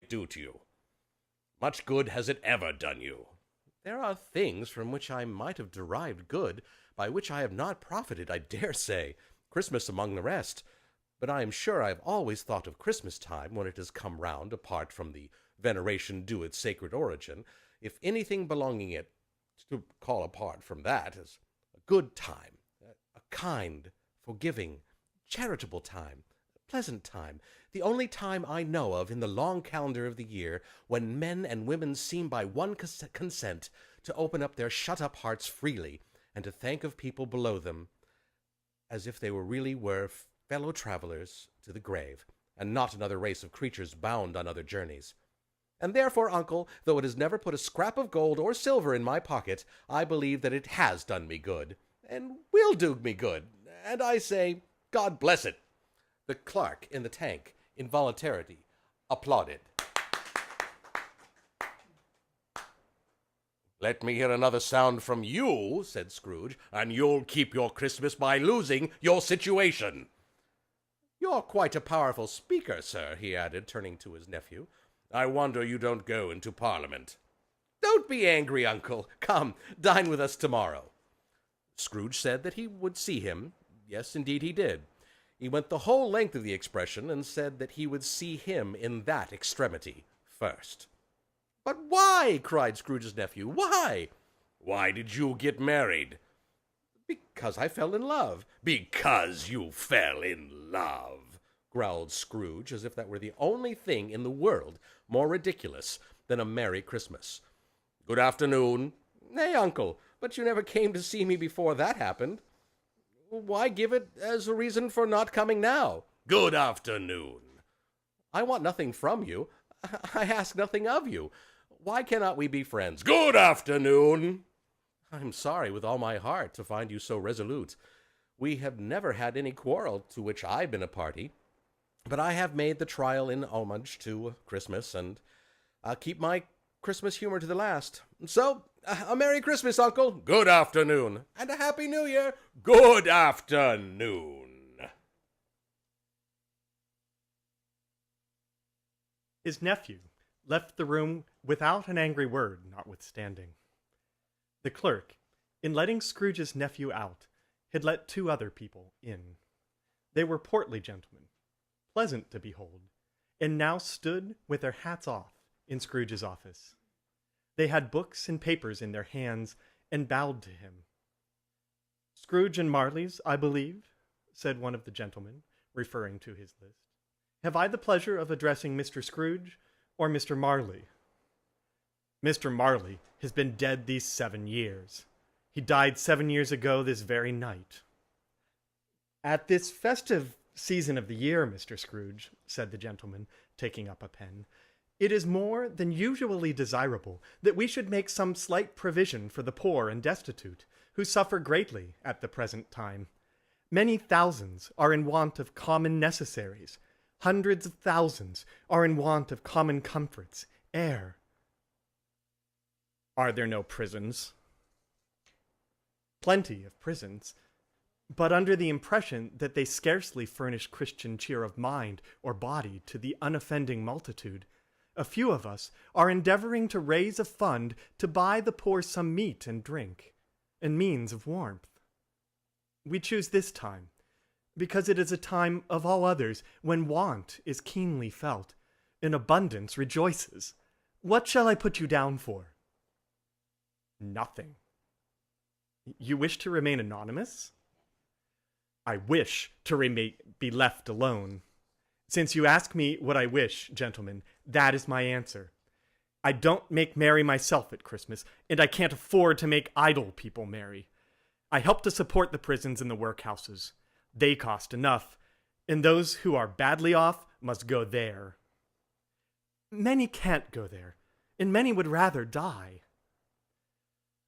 it do to you? Much good has it ever done you? There are things from which I might have derived good, by which I have not profited, I dare say, Christmas among the rest. But I am sure I have always thought of Christmas time, when it has come round, apart from the veneration due its sacred origin, if anything belonging it to call apart from that, as a good time, a kind, forgiving, charitable time, a pleasant time, the only time I know of in the long calendar of the year when men and women seem by one consent to open up their shut-up hearts freely, and to think of people below them as if they really were fellow travelers to the grave, and not another race of creatures bound on other journeys. And therefore, uncle, though it has never put a scrap of gold or silver in my pocket, I believe that it has done me good, and will do me good, and I say, God bless it." The clerk in the tank, involuntarily, applauded. "Let me hear another sound from you," said Scrooge, "and you'll keep your Christmas by losing your situation." "You're quite a powerful speaker, sir," he added, turning to his nephew. "I wonder you don't go into Parliament." "Don't be angry, uncle. Come, dine with us tomorrow." Scrooge said that he would see him. Yes, indeed he did. He went the whole length of the expression, and said that he would see him in that extremity first. "But why?" cried Scrooge's nephew. "Why?" "Why did you get married?" "Because I fell in love." "Because you fell in love," growled Scrooge, as if that were the only thing in the world more ridiculous than a Merry Christmas. "Good afternoon." "Nay, uncle, but you never came to see me before that happened. Why give it as a reason for not coming now?" "Good afternoon." "I want nothing from you. I ask nothing of you. Why cannot we be friends?" "Good afternoon." "I'm sorry with all my heart to find you so resolute. We have never had any quarrel to which I've been a party, but I have made the trial in homage to Christmas, and keep my Christmas humor to the last. So, a Merry Christmas, uncle." "Good afternoon." "And a Happy New Year." "Good afternoon." His nephew left the room without an angry word, notwithstanding. The clerk, in letting Scrooge's nephew out, had let two other people in. They were portly gentlemen, pleasant to behold, and now stood with their hats off in Scrooge's office. They had books and papers in their hands, and bowed to him. "Scrooge and Marley's, I believe," said one of the gentlemen, referring to his list. "Have I the pleasure of addressing Mr. Scrooge or Mr. Marley?" "Mr. Marley has been dead these 7 years. He died 7 years ago this very night." "At this festive season of the year, Mr. Scrooge," said the gentleman, taking up a pen, "it is more than usually desirable that we should make some slight provision for the poor and destitute, who suffer greatly at the present time. Many thousands are in want of common necessaries. Hundreds of thousands are in want of common comforts, air." "Are there no prisons?" "Plenty of prisons, but under the impression that they scarcely furnish Christian cheer of mind or body to the unoffending multitude, a few of us are endeavoring to raise a fund to buy the poor some meat and drink, and means of warmth. We choose this time, because it is a time of all others when want is keenly felt, and abundance rejoices. What shall I put you down for?" "Nothing." "You wish to remain anonymous?" "I wish to be left alone. Since you ask me what I wish, gentlemen, that is my answer. I don't make merry myself at Christmas, and I can't afford to make idle people merry. I help to support the prisons and the workhouses. They cost enough, and those who are badly off must go there." "Many can't go there, and many would rather die."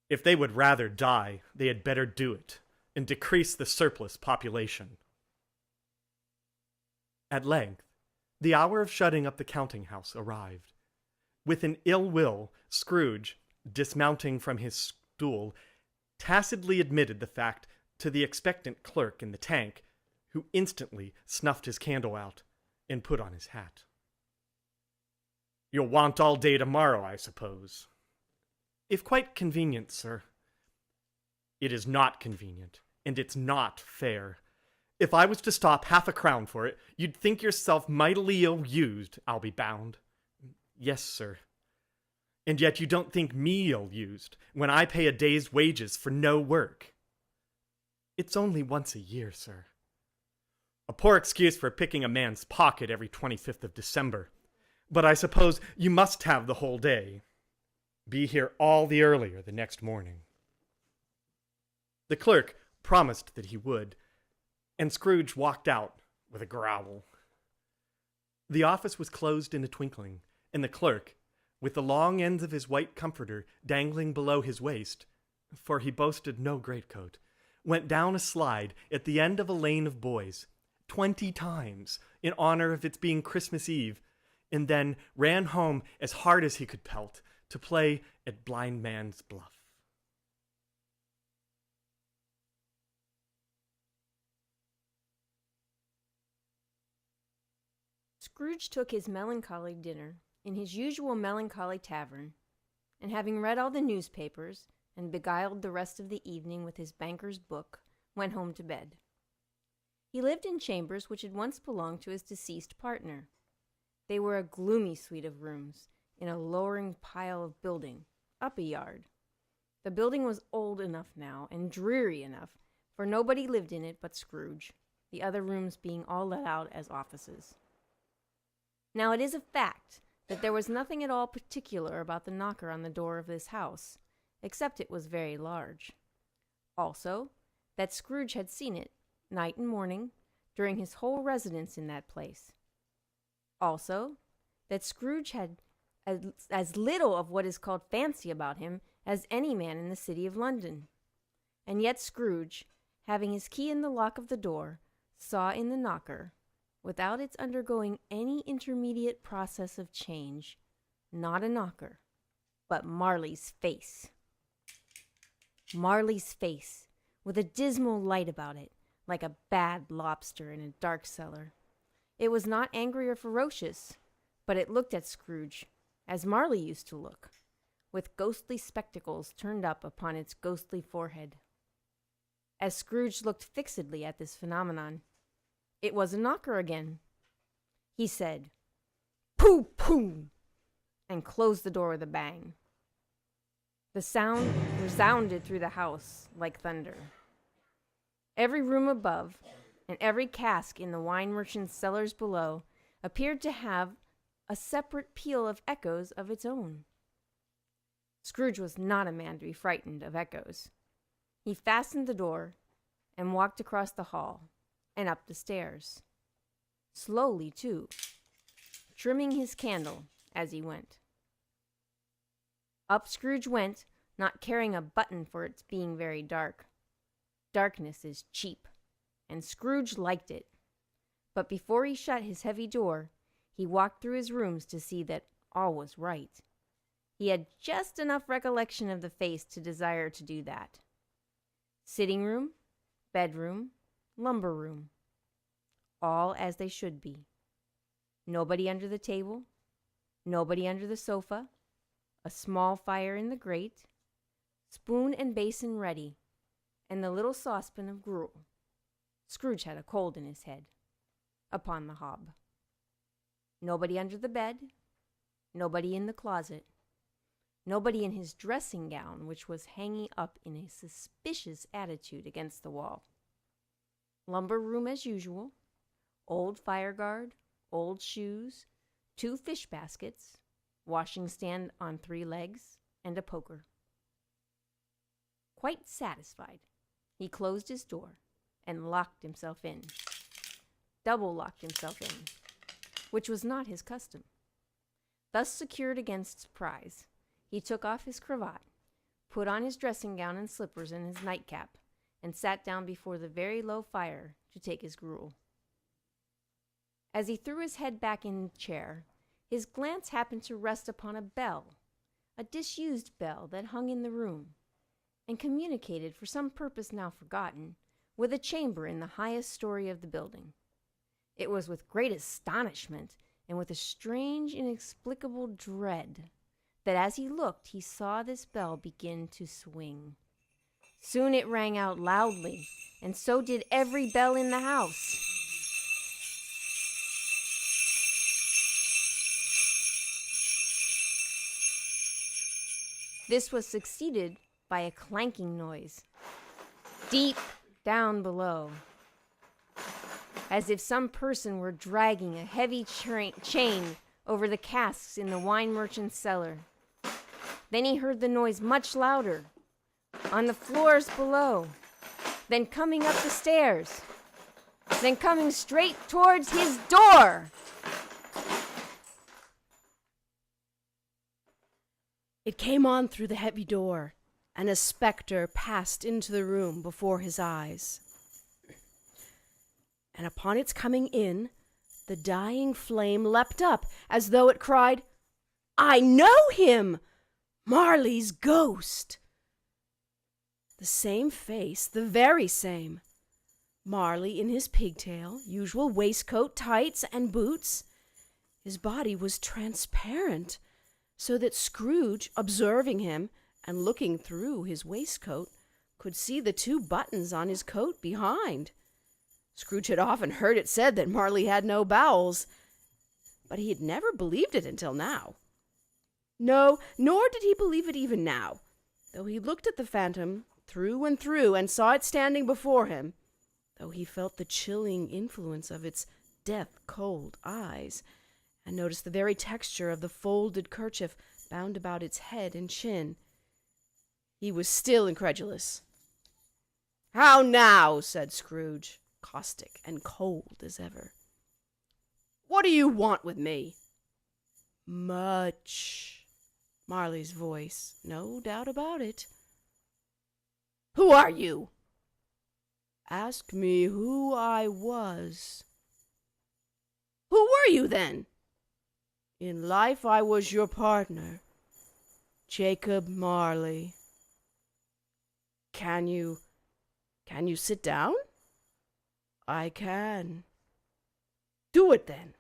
"If they would rather die, they had better do it, and decrease the surplus population." At length, the hour of shutting up the counting-house arrived. With an ill will, Scrooge, dismounting from his stool, tacitly admitted the fact to the expectant clerk in the tank, who instantly snuffed his candle out and put on his hat. You'll want all day tomorrow, I suppose. If quite convenient, sir. It is not convenient, and it's not fair. If I was to stop half a crown for it, you'd think yourself mightily ill-used, I'll be bound. Yes, sir. And yet you don't think me ill-used when I pay a day's wages for no work. It's only once a year, sir. A poor excuse for picking a man's pocket every 25th of December. But I suppose you must have the whole day. Be here all the earlier the next morning. The clerk promised that he would, and Scrooge walked out with a growl. The office was closed in a twinkling, and the clerk, with the long ends of his white comforter dangling below his waist, for he boasted no greatcoat, went down a slide at the end of a lane of boys, 20 times, in honor of its being Christmas Eve, and then ran home as hard as he could pelt to play at Blind Man's Bluff. Scrooge took his melancholy dinner in his usual melancholy tavern, and having read all the newspapers and beguiled the rest of the evening with his banker's book, went home to bed. He lived in chambers which had once belonged to his deceased partner. They were a gloomy suite of rooms in a lowering pile of building, up a yard. The building was old enough now and dreary enough, for nobody lived in it but Scrooge, the other rooms being all let out as offices. Now it is a fact that there was nothing at all particular about the knocker on the door of this house, except it was very large. Also, that Scrooge had seen it, night and morning, during his whole residence in that place. Also, that Scrooge had as little of what is called fancy about him as any man in the city of London. And yet Scrooge, having his key in the lock of the door, saw in the knocker, without its undergoing any intermediate process of change, not a knocker, but Marley's face. Marley's face, with a dismal light about it, like a bad lobster in a dark cellar. It was not angry or ferocious, but it looked at Scrooge, as Marley used to look, with ghostly spectacles turned up upon its ghostly forehead. As Scrooge looked fixedly at this phenomenon, it was a knocker again. He said, "Pooh, pooh," and closed the door with a bang. The sound resounded through the house like thunder. Every room above, and every cask in the wine merchant's cellars below, appeared to have a separate peal of echoes of its own. Scrooge was not a man to be frightened of echoes. He fastened the door and walked across the hall and up the stairs. Slowly, too, trimming his candle as he went. Up Scrooge went, not caring a button for its being very dark. Darkness is cheap, and Scrooge liked it. But before he shut his heavy door, he walked through his rooms to see that all was right. He had just enough recollection of the face to desire to do that. Sitting room, bedroom, lumber room, all as they should be. Nobody under the table, nobody under the sofa, a small fire in the grate, spoon and basin ready, and the little saucepan of gruel. Scrooge had a cold in his head, upon the hob. Nobody under the bed, nobody in the closet, nobody in his dressing gown, which was hanging up in a suspicious attitude against the wall. Lumber room as usual, old fire guard, old shoes, 2 fish baskets, washing stand on 3 legs, and a poker. Quite satisfied, he closed his door and locked himself in. Double locked himself in, which was not his custom. Thus secured against surprise, he took off his cravat, put on his dressing gown and slippers and his nightcap, and sat down before the very low fire to take his gruel. As he threw his head back in the chair, his glance happened to rest upon a bell, a disused bell that hung in the room, and communicated, for some purpose now forgotten, with a chamber in the highest story of the building. It was with great astonishment and with a strange, inexplicable dread that as he looked, he saw this bell begin to swing. Soon it rang out loudly, and so did every bell in the house. This was succeeded by a clanking noise, deep down below, as if some person were dragging a heavy chain over the casks in the wine merchant's cellar. Then he heard the noise much louder, on the floors below, then coming up the stairs, then coming straight towards his door. It came on through the heavy door, and a spectre passed into the room before his eyes. And upon its coming in, the dying flame leapt up as though it cried, "I know him! Marley's ghost!" The same face, the very same. Marley in his pigtail, usual waistcoat, tights, and boots. His body was transparent, so that Scrooge, observing him and looking through his waistcoat, could see the 2 buttons on his coat behind. Scrooge had often heard it said that Marley had no bowels, but he had never believed it until now. No, nor did he believe it even now, though he looked at the phantom through and saw it standing before him, though he felt the chilling influence of its death-cold eyes, and noticed the very texture of the folded kerchief bound about its head and chin. He was still incredulous. "How now?" said Scrooge, caustic and cold as ever. "What do you want with me?" "Much." Marley's voice, no doubt about it. "Who are you?" "Ask me who I was." "Who were you then?" "In life I was your partner, Jacob Marley." Can you sit down?" "I can." "Do it then."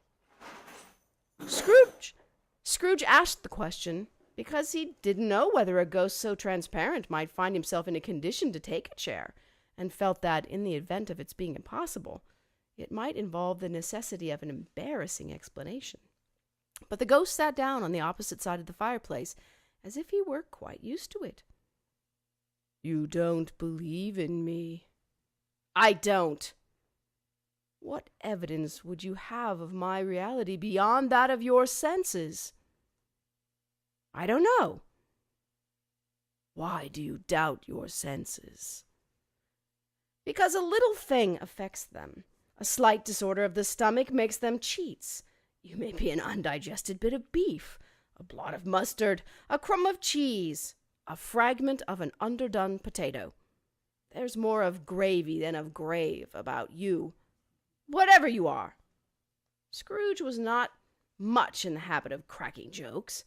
Scrooge asked the question because he didn't know whether a ghost so transparent might find himself in a condition to take a chair, and felt that, in the event of its being impossible, it might involve the necessity of an embarrassing explanation. But the ghost sat down on the opposite side of the fireplace, as if he were quite used to it. "You don't believe in me?" "I don't." "What evidence would you have of my reality beyond that of your senses?" "I don't know." "Why do you doubt your senses?" "Because a little thing affects them. A slight disorder of the stomach makes them cheats. You may be an undigested bit of beef, a blot of mustard, a crumb of cheese, a fragment of an underdone potato. There's more of gravy than of grave about you, whatever you are." Scrooge was not much in the habit of cracking jokes,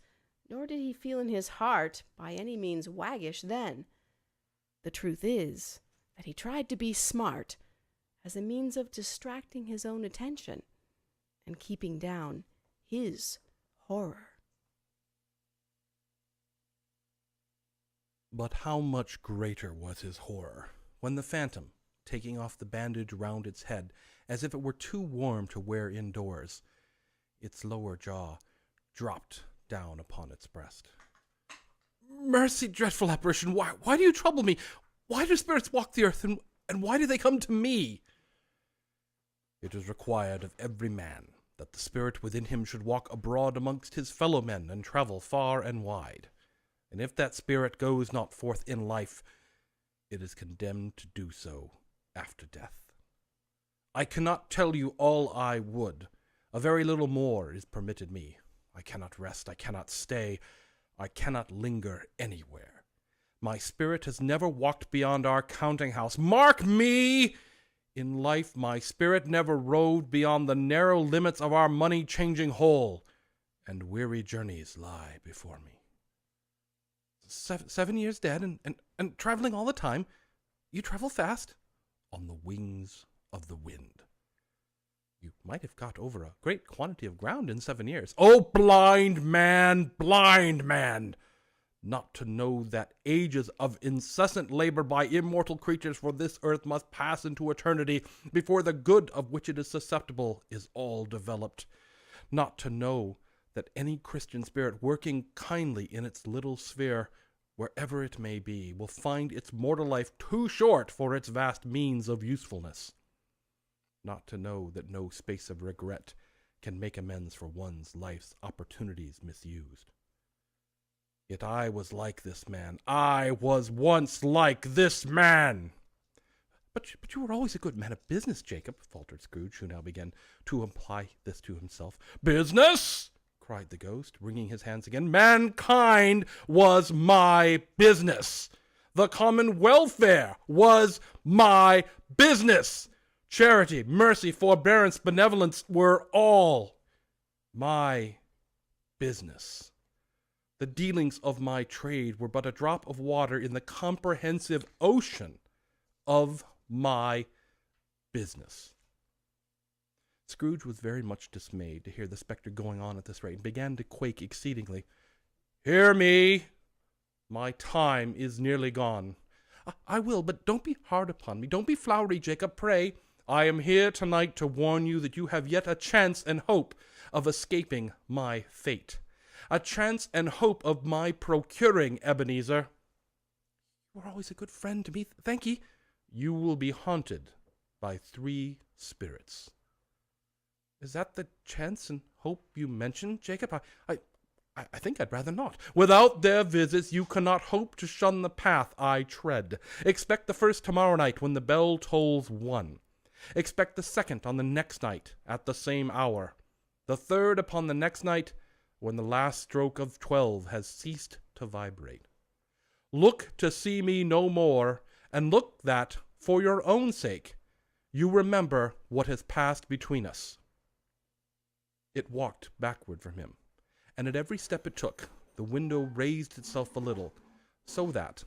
nor did he feel in his heart by any means waggish then. The truth is that he tried to be smart as a means of distracting his own attention and keeping down his horror. But how much greater was his horror when the phantom, taking off the bandage round its head, as if it were too warm to wear indoors, its lower jaw dropped down upon its breast. "Mercy, dreadful apparition, why do you trouble me? Why do spirits walk the earth, and why do they come to me?" "It is required of every man that the spirit within him should walk abroad amongst his fellow men and travel far and wide. And if that spirit goes not forth in life, it is condemned to do so after death. I cannot tell you all I would. A very little more is permitted me. I cannot rest, I cannot stay, I cannot linger anywhere. My spirit has never walked beyond our counting house. Mark me! In life, my spirit never roved beyond the narrow limits of our money-changing hole, and weary journeys lie before me." 7 years dead, and traveling all the time. You travel fast? On the wings of the wind. You might have got over a great quantity of ground in 7 years. Oh, blind man, blind man! Not to know that ages of incessant labor by immortal creatures for this earth must pass into eternity before the good of which it is susceptible is all developed. Not to know that any Christian spirit working kindly in its little sphere, wherever it may be, will find its mortal life too short for its vast means of usefulness. Not to know that no space of regret can make amends for one's life's opportunities misused. Yet I was like this man. I was once like this man. But you were always a good man of business, Jacob, faltered Scrooge, who now began to imply this to himself. Business? Cried the ghost, wringing his hands again. Mankind was my business. The common welfare was my business. Charity, mercy, forbearance, benevolence were all my business. The dealings of my trade were but a drop of water in the comprehensive ocean of my business. Scrooge was very much dismayed to hear the spectre going on at this rate, and began to quake exceedingly. Hear me! My time is nearly gone. I will, but don't be hard upon me. Don't be flowery, Jacob, pray. I am here tonight to warn you that you have yet a chance and hope of escaping my fate. A chance and hope of my procuring Ebenezer. You were always a good friend to me. Thank ye. You will be haunted by 3 spirits. Is that the chance and hope you mentioned, Jacob? I think I'd rather not. Without their visits, you cannot hope to shun the path I tread. Expect the first tomorrow night when the bell tolls 1. Expect the second on the next night at the same hour. The third upon the next night when the last stroke of 12 has ceased to vibrate. Look to see me no more, and look that, for your own sake, you remember what has passed between us. It walked backward from him, and at every step it took, the window raised itself a little, so that,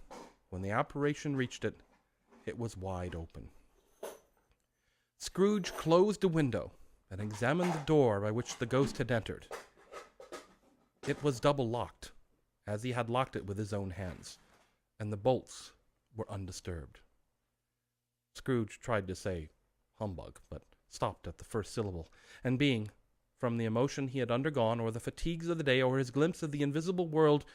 when the apparition reached it, it was wide open. Scrooge closed the window and examined the door by which the ghost had entered. It was double locked, as he had locked it with his own hands, and the bolts were undisturbed. Scrooge tried to say humbug, but stopped at the first syllable, and being, from the emotion he had undergone, or the fatigues of the day, or his glimpse of the invisible world,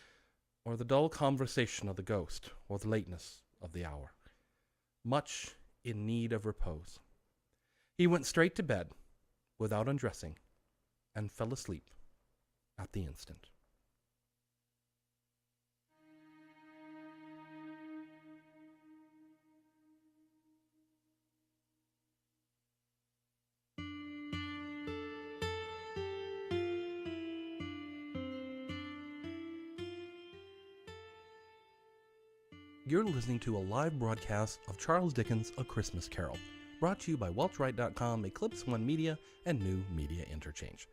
or the dull conversation of the ghost, or the lateness of the hour, much in need of repose, he went straight to bed, without undressing, and fell asleep at the instant. You're listening to a live broadcast of Charles Dickens' A Christmas Carol, brought to you by WelchWright.com, Eclipse One Media, and New Media Interchange.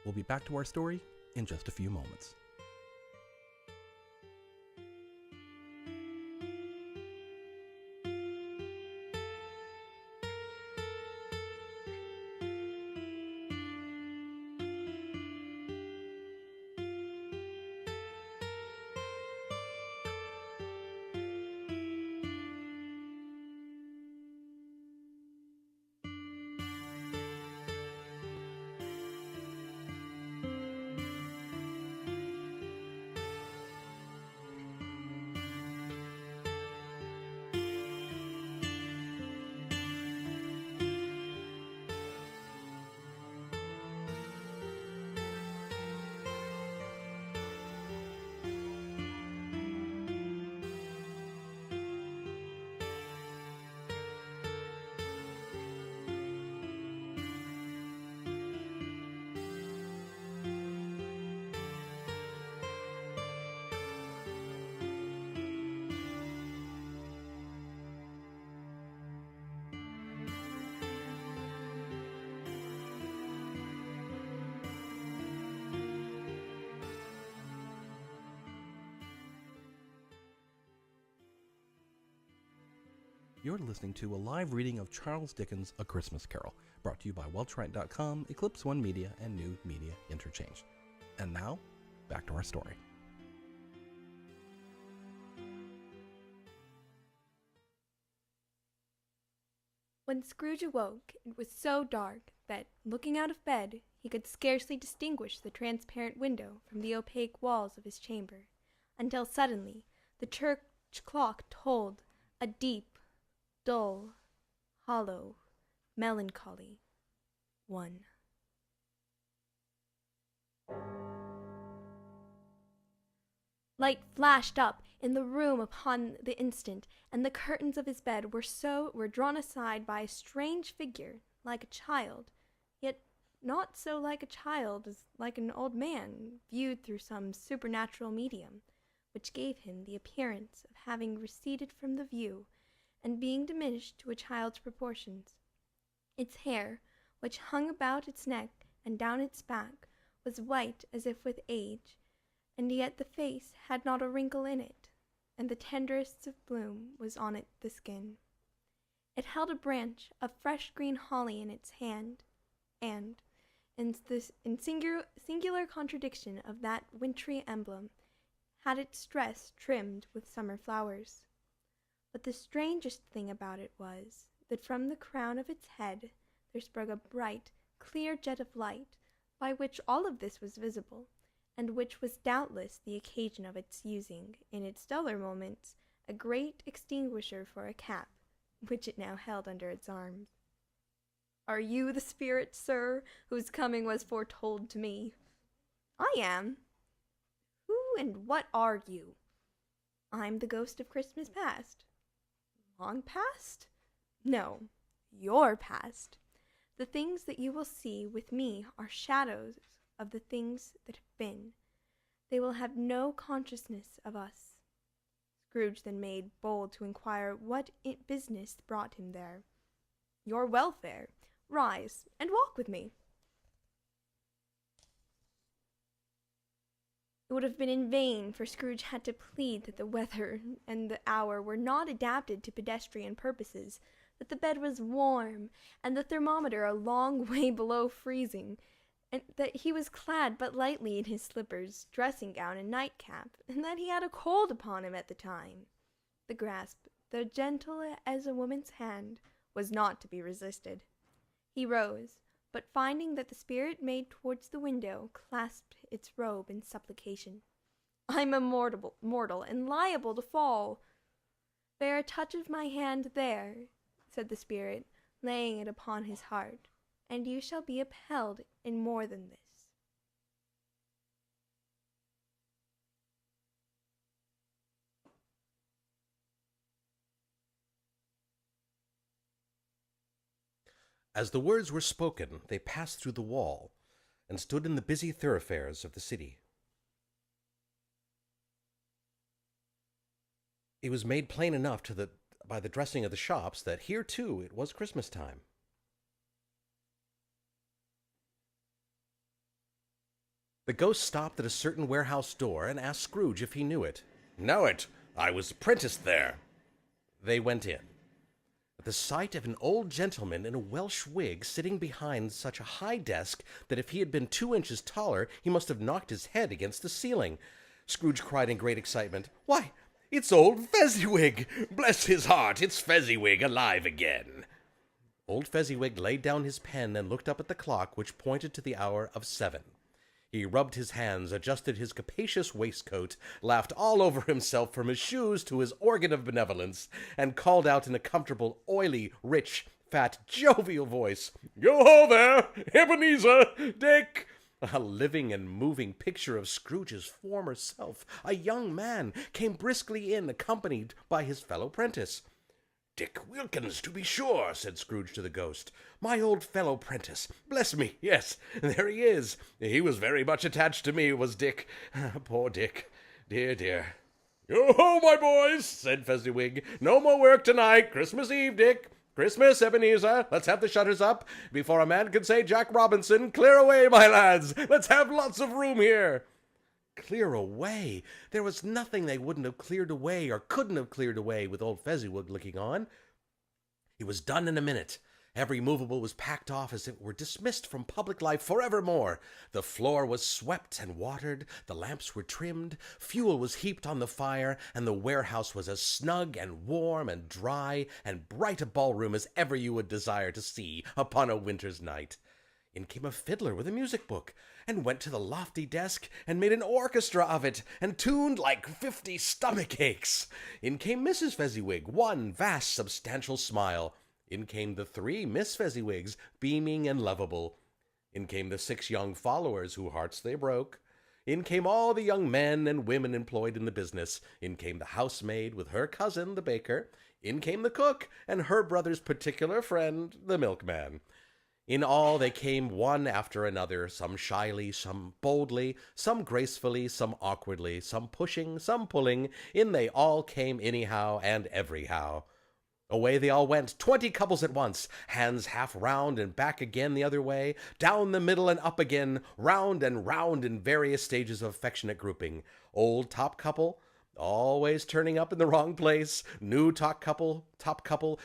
We'll be back to our story in just a few moments. You're listening to a live reading of Charles Dickens' A Christmas Carol, brought to you by Welchwright.com, Eclipse One Media, and New Media Interchange. And now, back to our story. When Scrooge awoke, it was so dark that, looking out of bed, he could scarcely distinguish the transparent window from the opaque walls of his chamber, until suddenly the church clock tolled a deep, dull, hollow, melancholy 1. Light flashed up in the room upon the instant, and the curtains of his bed were drawn aside by a strange figure, like a child, yet not so like a child as like an old man, viewed through some supernatural medium, which gave him the appearance of having receded from the view, and being diminished to a child's proportions. Its hair, which hung about its neck and down its back, was white as if with age, and yet the face had not a wrinkle in it, and the tenderest of bloom was on it the skin. It held a branch of fresh green holly in its hand, and, in singular contradiction of that wintry emblem, had its dress trimmed with summer flowers. But the strangest thing about it was, that from the crown of its head there sprung a bright, clear jet of light, by which all of this was visible, and which was doubtless the occasion of its using, in its duller moments, a great extinguisher for a cap, which it now held under its arms. "Are you the spirit, sir, whose coming was foretold to me?" "I am." "Who and what are you?" "I'm the ghost of Christmas past." "Long past?" "No, your past. The things that you will see with me are shadows of the things that have been. They will have no consciousness of us." Scrooge then made bold to inquire what business brought him there. "Your welfare. Rise, and walk with me." It would have been in vain, for Scrooge had to plead that the weather and the hour were not adapted to pedestrian purposes, that the bed was warm, and the thermometer a long way below freezing, and that he was clad but lightly in his slippers, dressing gown, and nightcap, and that he had a cold upon him at the time. The grasp, though gentle as a woman's hand, was not to be resisted. He rose, but finding that the spirit made towards the window, clasped its robe in supplication. "I'm a mortal, and liable to fall." "Bear a touch of my hand there," said the spirit, laying it upon his heart, "and you shall be upheld in more than this." As the words were spoken, they passed through the wall, and stood in the busy thoroughfares of the city. It was made plain enough by the dressing of the shops that here, too, it was Christmas time. The ghost stopped at a certain warehouse door and asked Scrooge if he knew it. "Know it. I was apprenticed there." They went in. At the sight of an old gentleman in a Welsh wig sitting behind such a high desk that if he had been 2 inches taller, he must have knocked his head against the ceiling, Scrooge cried in great excitement, "Why, it's old Fezziwig! Bless his heart, it's Fezziwig alive again!" Old Fezziwig laid down his pen and looked up at the clock, which pointed to the hour of 7. He rubbed his hands, adjusted his capacious waistcoat, laughed all over himself from his shoes to his organ of benevolence, and called out in a comfortable, oily, rich, fat, jovial voice, "Yo-ho there, Ebenezer, Dick!" A living and moving picture of Scrooge's former self, a young man, came briskly in, accompanied by his fellow prentice. "Dick Wilkins, to be sure," said Scrooge to the ghost. "My old fellow prentice. Bless me, yes, there he is. He was very much attached to me, was Dick. Poor Dick. Dear, dear." "Yo-ho, my boys," said Fezziwig. "No more work tonight. Christmas Eve, Dick. Christmas, Ebenezer. Let's have the shutters up. Before a man can say Jack Robinson, clear away, my lads. Let's have lots of room here." Clear away? There was nothing they wouldn't have cleared away or couldn't have cleared away with old Fezziwig looking on. It was done in a minute. Every movable was packed off as if it were dismissed from public life forevermore. The floor was swept and watered, the lamps were trimmed, fuel was heaped on the fire, and the warehouse was as snug and warm and dry and bright a ballroom as ever you would desire to see upon a winter's night. In came a fiddler with a music book, and went to the lofty desk, and made an orchestra of it, and tuned like 50 stomach aches. In came Mrs. Fezziwig, one vast substantial smile. In came the 3 Miss Fezziwigs, beaming and lovable. In came the 6 young followers, whose hearts they broke. In came all the young men and women employed in the business. In came the housemaid with her cousin, the baker. In came the cook, and her brother's particular friend, the milkman. In all they came one after another, some shyly, some boldly, some gracefully, some awkwardly, some pushing, some pulling. In they all came anyhow and everyhow. Away they all went, 20 couples at once, hands half round and back again the other way, down the middle and up again, round and round in various stages of affectionate grouping. Old top couple, always turning up in the wrong place. New top couple,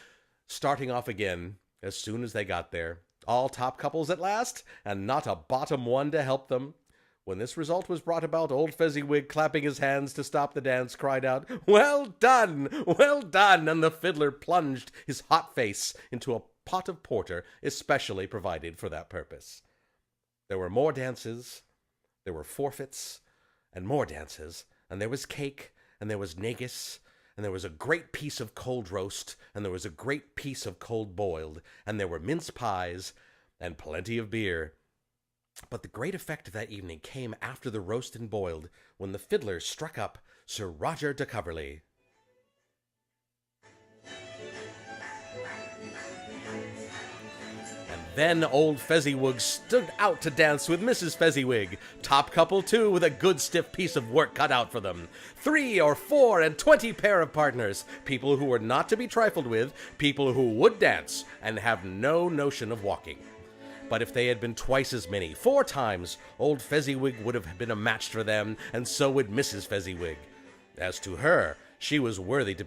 starting off again as soon as they got there. All top couples at last, and not a bottom one to help them. When this result was brought about, old Fezziwig, clapping his hands to stop the dance, cried out, "Well done! Well done!" And the fiddler plunged his hot face into a pot of porter especially provided for that purpose. There were more dances, there were forfeits, and more dances, and there was cake, and there was negus, and there was a great piece of cold roast, and there was a great piece of cold boiled, and there were mince pies, and plenty of beer. But the great effect of that evening came after the roast and boiled, when the fiddler struck up Sir Roger de Coverley. And then old Fezziwig stood out to dance with Mrs. Fezziwig, top couple too, with a good stiff piece of work cut out for them. 3 or 4 and 20 pair of partners, people who were not to be trifled with, people who would dance and have no notion of walking. But if they had been twice as many, 4 times, old Fezziwig would have been a match for them, and so would Mrs. Fezziwig. As to her, she was worthy to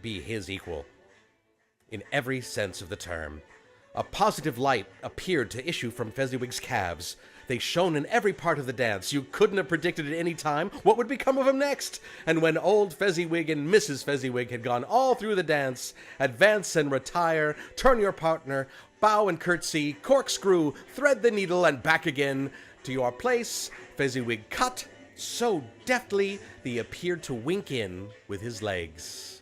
be his equal. In every sense of the term. A positive light appeared to issue from Fezziwig's calves. They shone in every part of the dance. You couldn't have predicted at any time what would become of him next. And when old Fezziwig and Mrs. Fezziwig had gone all through the dance, advance and retire, turn your partner, bow and curtsy, corkscrew, thread the needle, and back again to your place, Fezziwig cut so deftly that he appeared to wink in with his legs.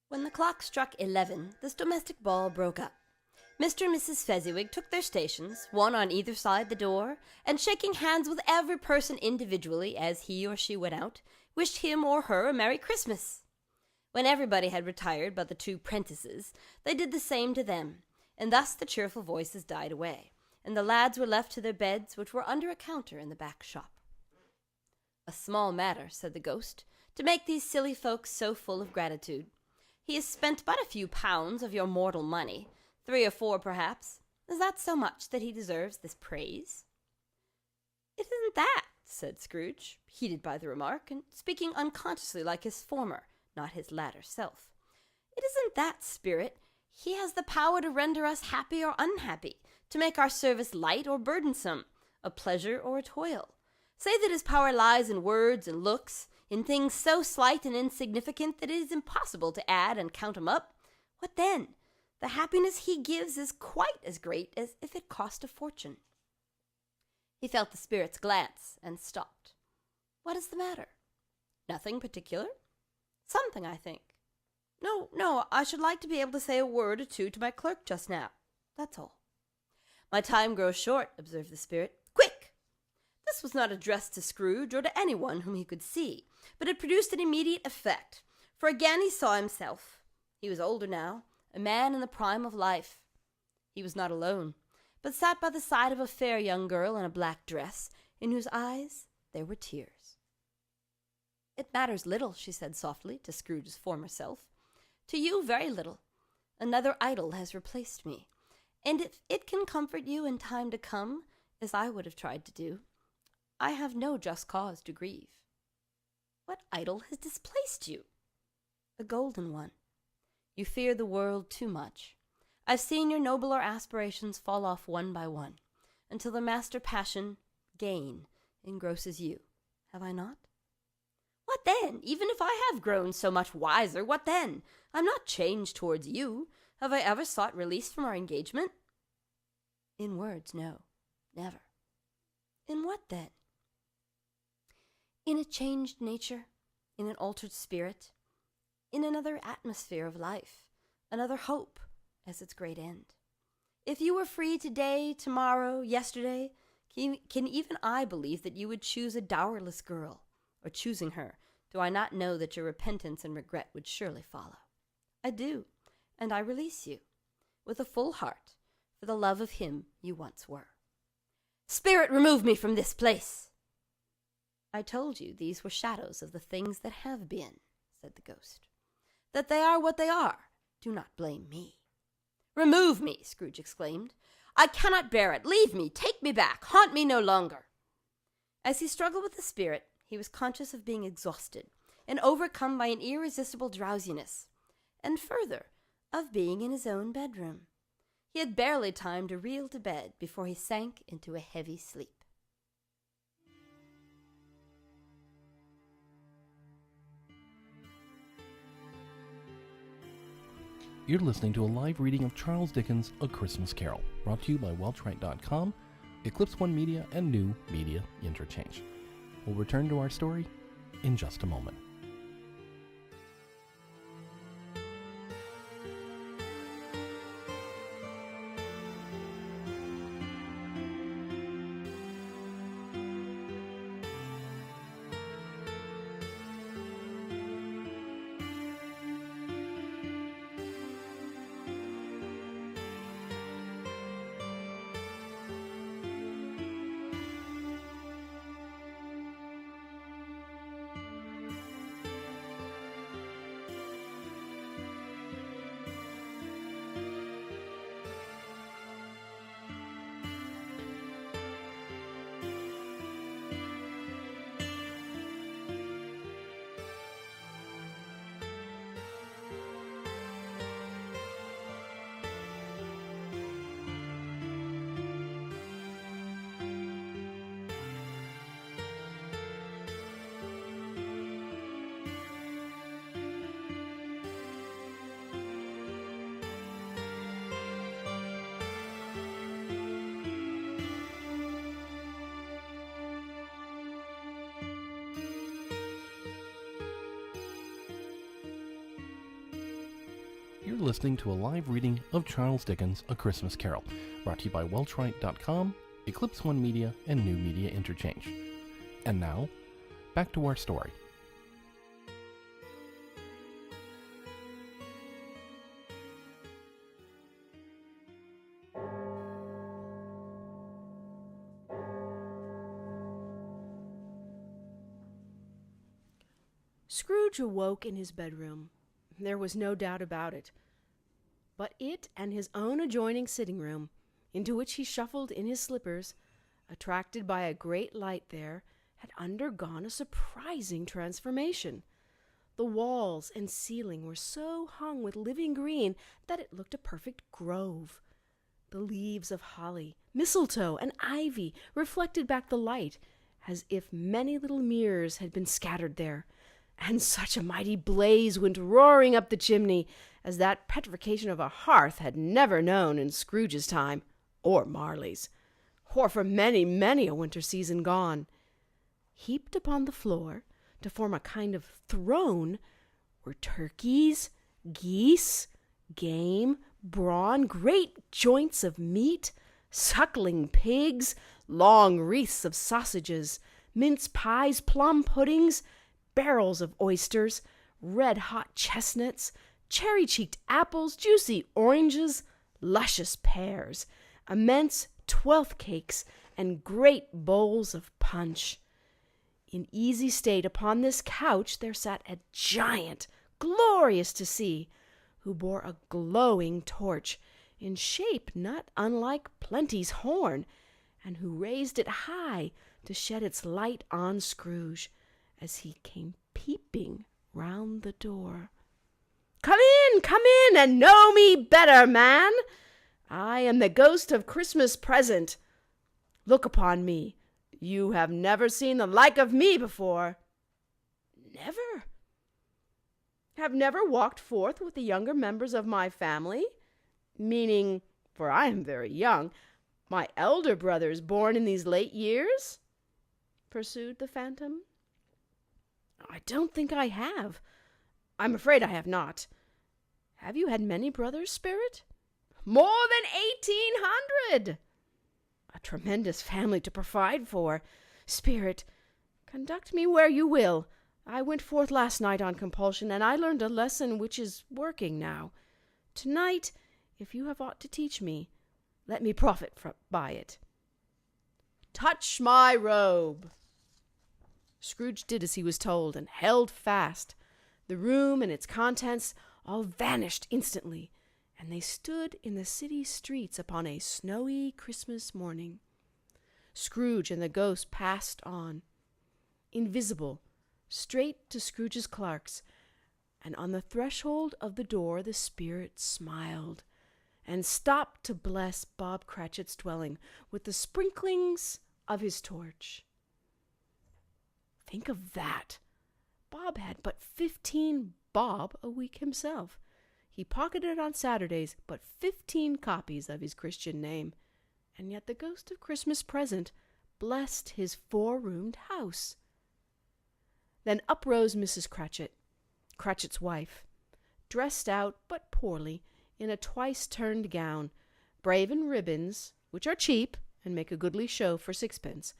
When the clock struck 11, this domestic ball broke up. Mr. and Mrs. Fezziwig took their stations, one on either side the door, and shaking hands with every person individually as he or she went out, wished him or her a Merry Christmas. When everybody had retired but the 2 prentices, they did the same to them, and thus the cheerful voices died away, and the lads were left to their beds, which were under a counter in the back shop. "A small matter," said the ghost, "to make these silly folks so full of gratitude. He has spent but a few pounds of your mortal money, 3 or 4 perhaps. Is that so much that he deserves this praise?" "It isn't that," said Scrooge, heated by the remark, and speaking unconsciously like his former, not his latter self. "It isn't that, Spirit. He has the power to render us happy or unhappy, to make our service light or burdensome, a pleasure or a toil. Say that his power lies in words and looks, in things so slight and insignificant that it is impossible to add and count 'em up. What then? The happiness he gives is quite as great as if it cost a fortune." He felt the spirit's glance and stopped. "What is the matter?" "Nothing particular." "Something, I think." No, I should like to be able to say a word or 2 to my clerk just now. That's all." "My time grows short," observed the spirit. "Quick!" This was not addressed to Scrooge or to anyone whom he could see, but it produced an immediate effect, for again he saw himself. He was older now, a man in the prime of life. He was not alone, but sat by the side of a fair young girl in a black dress, in whose eyes there were tears. "It matters little," she said softly to Scrooge's former self. "To you, very little. Another idol has replaced me, and if it can comfort you in time to come, as I would have tried to do, I have no just cause to grieve. What idol has displaced you? A golden one. You fear the world too much. I've seen your nobler aspirations fall off one by one, until the master passion, gain, engrosses you. Have I not? What then? Even if I have grown so much wiser, what then? I'm not changed towards you. Have I ever sought release from our engagement? In words, no, never. In what then? In a changed nature, in an altered spirit, in another atmosphere of life, another hope as its great end. If you were free today, tomorrow, yesterday, can even I believe that you would choose a dowerless girl? Or choosing her, do I not know that your repentance and regret would surely follow? I do, and I release you, with a full heart, for the love of him you once were. Spirit, remove me from this place! I told you these were shadows of the things that have been, said the ghost. That they are what they are, do not blame me. Remove me, Scrooge exclaimed. I cannot bear it. Leave me. Take me back. Haunt me no longer. As he struggled with the spirit, he was conscious of being exhausted and overcome by an irresistible drowsiness, and further, of being in his own bedroom. He had barely time to reel to bed before he sank into a heavy sleep. You're listening to a live reading of Charles Dickens' A Christmas Carol, brought to you by Welchwright.com, Eclipse One Media, and New Media Interchange. We'll return to our story in just a moment. You're listening to a live reading of Charles Dickens' A Christmas Carol, brought to you by Welchwright.com, Eclipse One Media, and New Media Interchange. And now, back to our story. Scrooge awoke in his bedroom. There was no doubt about it. But it and his own adjoining sitting room, into which he shuffled in his slippers, attracted by a great light there, had undergone a surprising transformation. The walls and ceiling were so hung with living green that it looked a perfect grove. The leaves of holly, mistletoe, and ivy reflected back the light, as if many little mirrors had been scattered there. And such a mighty blaze went roaring up the chimney as that petrification of a hearth had never known in Scrooge's time, or Marley's, or for many, many a winter season gone. Heaped upon the floor, to form a kind of throne, were turkeys, geese, game, brawn, great joints of meat, suckling pigs, long wreaths of sausages, mince pies, plum puddings, barrels of oysters, red-hot chestnuts, cherry-cheeked apples, juicy oranges, luscious pears, immense twelfth cakes, and great bowls of punch. In easy state upon this couch there sat a giant, glorious to see, who bore a glowing torch, in shape not unlike Plenty's horn, and who raised it high to shed its light on Scrooge as he came peeping round the door. Come in, and know me better, man. I am the ghost of Christmas present. Look upon me. You have never seen the like of me before. Never. Have never walked forth with the younger members of my family, meaning, for I am very young, my elder brothers born in these late years? Pursued the phantom. I don't think I have. I'm afraid I have not. Have you had many brothers, Spirit? More than 1,800. A tremendous family to provide for. Spirit, conduct me where you will. I went forth last night on compulsion, and I learned a lesson which is working now. Tonight, if you have aught to teach me, let me profit by it. Touch my robe. Scrooge did as he was told, and held fast. The room and its contents all vanished instantly, and they stood in the city streets upon a snowy Christmas morning. Scrooge and the ghost passed on, invisible, straight to Scrooge's clerks, and on the threshold of the door the spirit smiled, and stopped to bless Bob Cratchit's dwelling with the sprinklings of his torch. Think of that! Bob had but 15 bob a week himself. He pocketed on Saturdays but 15 copies of his Christian name, and yet the ghost of Christmas present blessed his 4-roomed house. Then up rose Mrs. Cratchit, Cratchit's wife, dressed out but poorly in a twice-turned gown, brave in ribbons, which are cheap and make a goodly show for 6pence,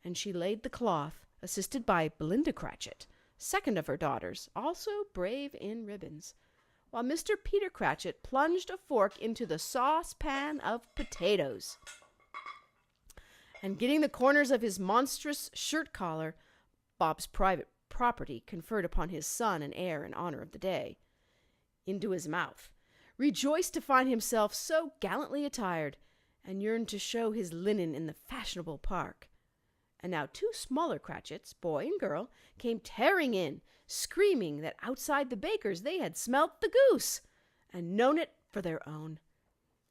and she laid the cloth, assisted by Belinda Cratchit, second of her daughters, also brave in ribbons, while Mr. Peter Cratchit plunged a fork into the saucepan of potatoes, and getting the corners of his monstrous shirt collar, Bob's private property conferred upon his son and heir in honor of the day, into his mouth, rejoiced to find himself so gallantly attired, and yearned to show his linen in the fashionable park. And now 2 smaller Cratchits, boy and girl, came tearing in, screaming that outside the baker's they had smelt the goose, and known it for their own.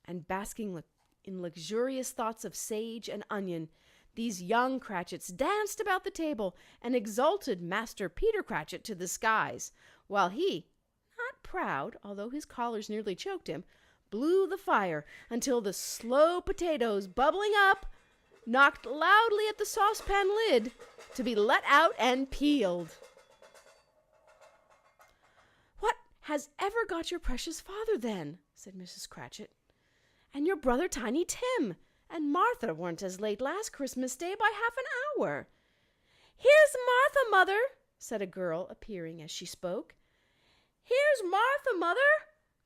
And basking in luxurious thoughts of sage and onion, these young Cratchits danced about the table and exalted Master Peter Cratchit to the skies, while he, not proud, although his collars nearly choked him, blew the fire until the slow potatoes, bubbling up, knocked loudly at the saucepan lid to be let out and peeled. "What has ever got your precious father, then?" said Mrs. Cratchit. "And your brother Tiny Tim and Martha weren't as late last Christmas Day by half an hour." "Here's Martha, mother," said a girl, appearing as she spoke. "Here's Martha, mother,"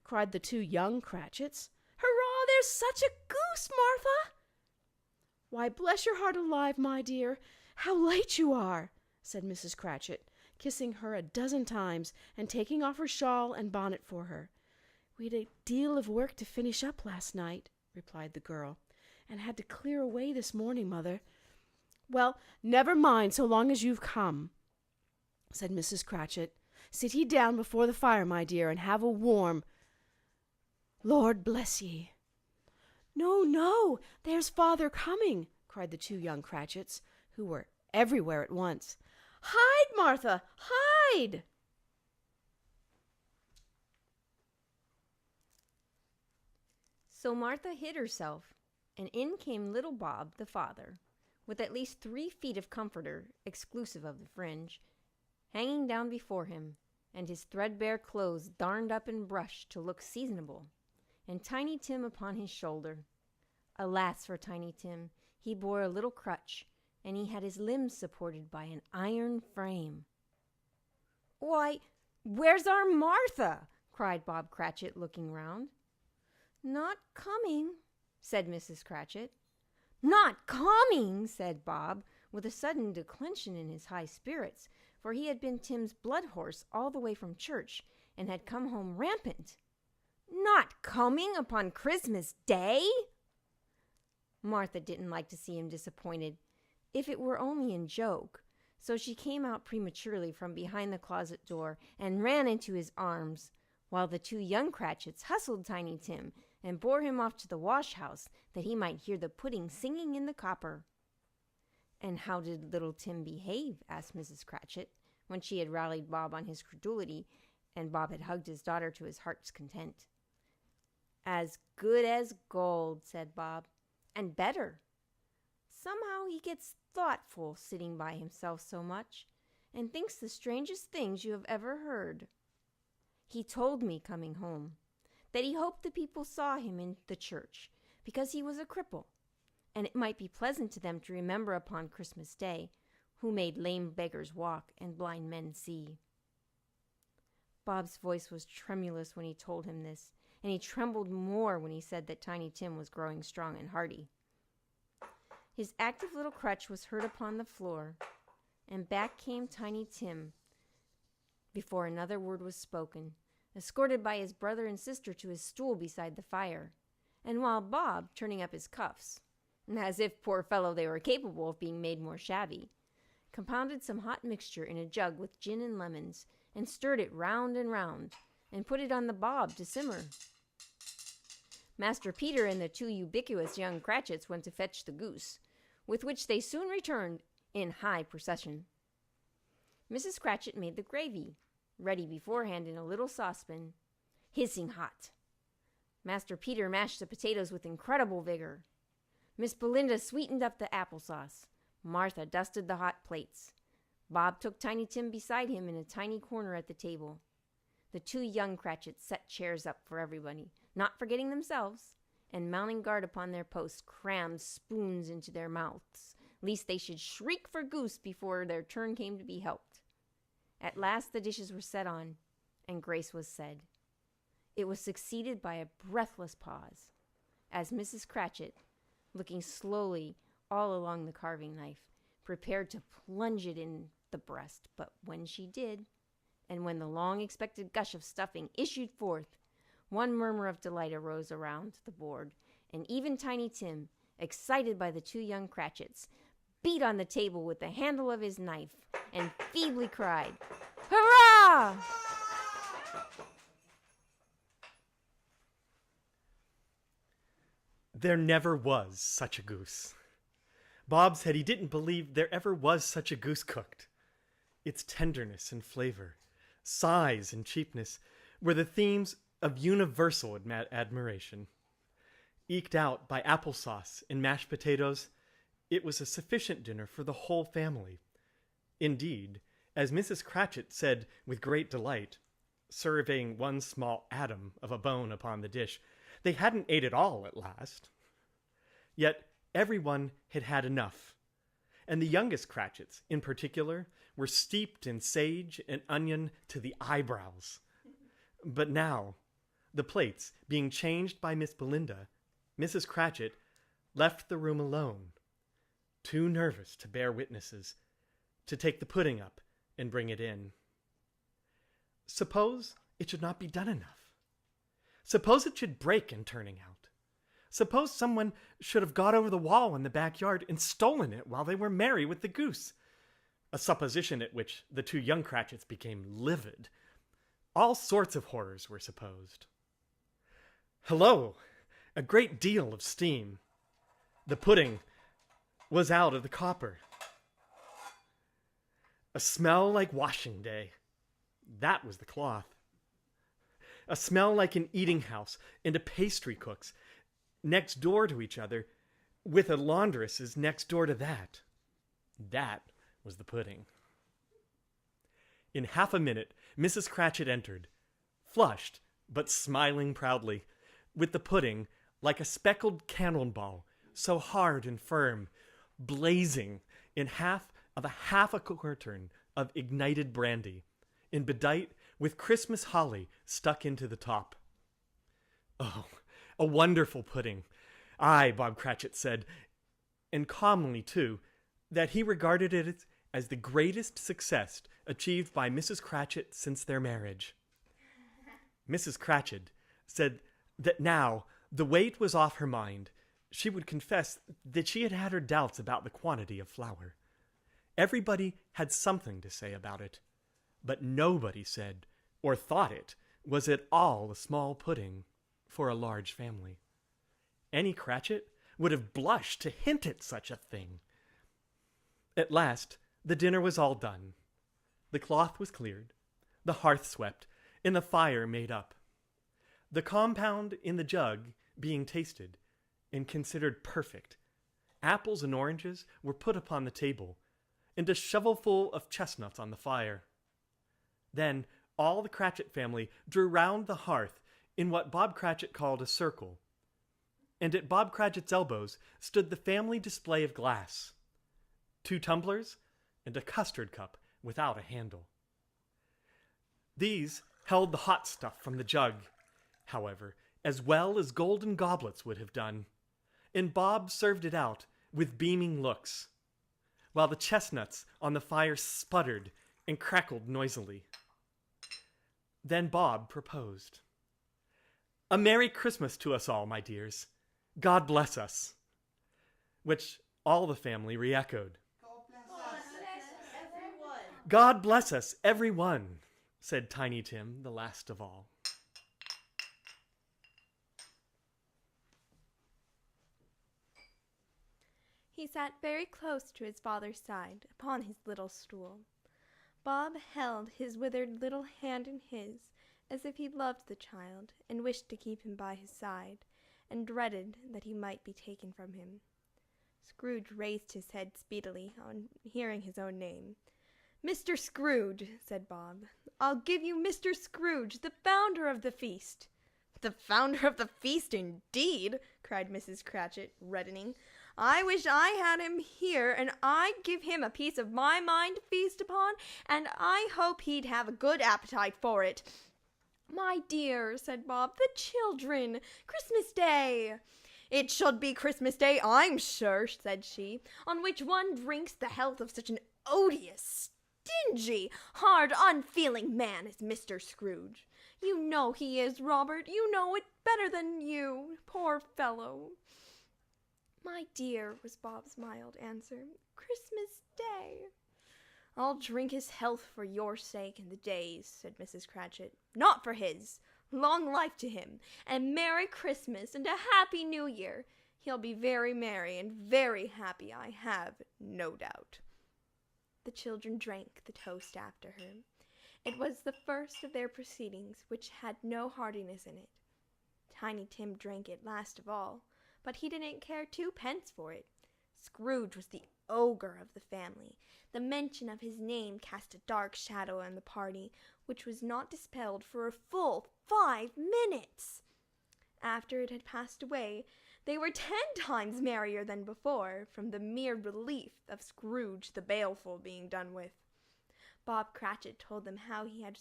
cried the 2 young Cratchits. "Hurrah, there's such a goose, Martha!" "Why, bless your heart alive, my dear, how late you are," said Mrs. Cratchit, kissing her a dozen times and taking off her shawl and bonnet for her. "We had a deal of work to finish up last night," replied the girl, "and had to clear away this morning, mother." "Well, never mind so long as you've come," said Mrs. Cratchit. "Sit ye down before the fire, my dear, and have a warm. Lord bless ye." "No, no, there's father coming," cried the 2 young Cratchits, who were everywhere at once. "Hide, Martha, hide!" So Martha hid herself, and in came little Bob, the father, with at least 3 feet of comforter, exclusive of the fringe, hanging down before him, and his threadbare clothes darned up and brushed to look seasonable, and Tiny Tim upon his shoulder. Alas for Tiny Tim! He bore a little crutch, and he had his limbs supported by an iron frame. "Why, where's our Martha?" cried Bob Cratchit, looking round. "Not coming," said Mrs. Cratchit. "Not coming!" said Bob, with a sudden declension in his high spirits, for he had been Tim's blood horse all the way from church, and had come home rampant. "Not coming upon Christmas Day?" Martha didn't like to see him disappointed, if it were only in joke, so she came out prematurely from behind the closet door and ran into his arms, while the 2 young Cratchits hustled Tiny Tim and bore him off to the wash-house that he might hear the pudding singing in the copper. "And how did little Tim behave?" asked Mrs. Cratchit, when she had rallied Bob on his credulity, and Bob had hugged his daughter to his heart's content. "As good as gold," said Bob, "and better. Somehow he gets thoughtful sitting by himself so much, and thinks the strangest things you have ever heard. He told me, coming home, that he hoped the people saw him in the church, because he was a cripple, and it might be pleasant to them to remember upon Christmas Day, who made lame beggars walk and blind men see." Bob's voice was tremulous when he told him this, and he trembled more when he said that Tiny Tim was growing strong and hearty. His active little crutch was heard upon the floor, and back came Tiny Tim before another word was spoken, escorted by his brother and sister to his stool beside the fire, and while Bob, turning up his cuffs, as if, poor fellow, they were capable of being made more shabby, compounded some hot mixture in a jug with gin and lemons, and stirred it round and put it on the bob to simmer. Master Peter and the 2 ubiquitous young Cratchits went to fetch the goose, with which they soon returned in high procession. Mrs. Cratchit made the gravy, ready beforehand in a little saucepan, hissing hot. Master Peter mashed the potatoes with incredible vigor. Miss Belinda sweetened up the applesauce. Martha dusted the hot plates. Bob took Tiny Tim beside him in a tiny corner at the table. The 2 young Cratchits set chairs up for everybody, not forgetting themselves, and mounting guard upon their posts, crammed spoons into their mouths, lest they should shriek for goose before their turn came to be helped. At last the dishes were set on, and grace was said. It was succeeded by a breathless pause, as Mrs. Cratchit, looking slowly all along the carving knife, prepared to plunge it in the breast. But when she did, and when the long-expected gush of stuffing issued forth, one murmur of delight arose around the board, and even Tiny Tim, excited by the 2 young Cratchits, beat on the table with the handle of his knife, and feebly cried, "Hurrah!" There never was such a goose. Bob said he didn't believe there ever was such a goose cooked. Its tenderness and flavor, size and cheapness, were the themes of universal admiration. Eked out by applesauce and mashed potatoes, it was a sufficient dinner for the whole family. Indeed, as Mrs. Cratchit said with great delight, surveying one small atom of a bone upon the dish, they hadn't ate it all at last. Yet everyone had had enough, and the youngest Cratchits, in particular, were steeped in sage and onion to the eyebrows. But now, the plates being changed by Miss Belinda, Mrs. Cratchit left the room alone, too nervous to bear witnesses, to take the pudding up and bring it in. Suppose it should not be done enough. Suppose it should break in turning out. Suppose someone should have got over the wall in the backyard and stolen it while they were merry with the goose. A supposition at which the 2 young Cratchits became livid. All sorts of horrors were supposed. Hello! A great deal of steam. The pudding was out of the copper. A smell like washing day. That was the cloth. A smell like an eating house and a pastry cook's next door to each other, with a laundress's next door to that. That was the pudding. In half a minute, Mrs. Cratchit entered, flushed but smiling proudly, with the pudding like a speckled cannonball, so hard and firm, blazing in half a quartern of ignited brandy, and bedight with Christmas holly stuck into the top. Oh, a wonderful pudding. Aye, Bob Cratchit said, and calmly, too, that he regarded it as the greatest success achieved by Mrs. Cratchit since their marriage. Mrs. Cratchit said that now the weight was off her mind. she would confess that she had had her doubts about the quantity of flour. Everybody had something to say about it, but nobody said or thought it was at all a small pudding for a large family. Any Cratchit would have blushed to hint at such a thing. At last, the dinner was all done. The cloth was cleared, the hearth swept, and the fire made up. The compound in the jug being tasted and considered perfect, apples and oranges were put upon the table, and a shovelful of chestnuts on the fire. Then all the Cratchit family drew round the hearth in what Bob Cratchit called a circle, and at Bob Cratchit's elbows stood the family display of glass, 2 tumblers, and a custard cup without a handle. These held the hot stuff from the jug, however, as well as golden goblets would have done, and Bob served it out with beaming looks, while the chestnuts on the fire sputtered and crackled noisily. Then Bob proposed. "A Merry Christmas to us all, my dears. God bless us." Which all the family re-echoed. "God bless us, every one," said Tiny Tim, the last of all. He sat very close to his father's side upon his little stool. Bob held his withered little hand in his, as if he loved the child and wished to keep him by his side, and dreaded that he might be taken from him. Scrooge raised his head speedily on hearing his own name. "Mr. Scrooge," said Bob. "I'll give you Mr. Scrooge, the founder of the feast." "The founder of the feast, indeed!" cried Mrs. Cratchit, reddening. "I wish I had him here, and I'd give him a piece of my mind to feast upon, and I hope he'd have a good appetite for it." "My dear," said Bob, "the children! Christmas Day!" "It should be Christmas Day, I'm sure," said she, "on which one drinks the health of such an odious, stingy, hard, unfeeling man as Mr. Scrooge. You know he is, Robert. You know it better than you. Poor fellow." "My dear," was Bob's mild answer, "Christmas Day." "I'll drink his health for your sake and the day's," said Mrs. Cratchit. "Not for his. Long life to him, and Merry Christmas, and a Happy New Year. He'll be very merry and very happy, I have no doubt." The children drank the toast after her. It was the first of their proceedings which had no heartiness in it. Tiny Tim drank it last of all, but he didn't care 2 pence for it. Scrooge was the ogre of the family. The mention of his name cast a dark shadow on the party, which was not dispelled for a full 5 minutes. After it had passed away, they were 10 times merrier than before, from the mere relief of Scrooge the baleful being done with. Bob Cratchit told them how he had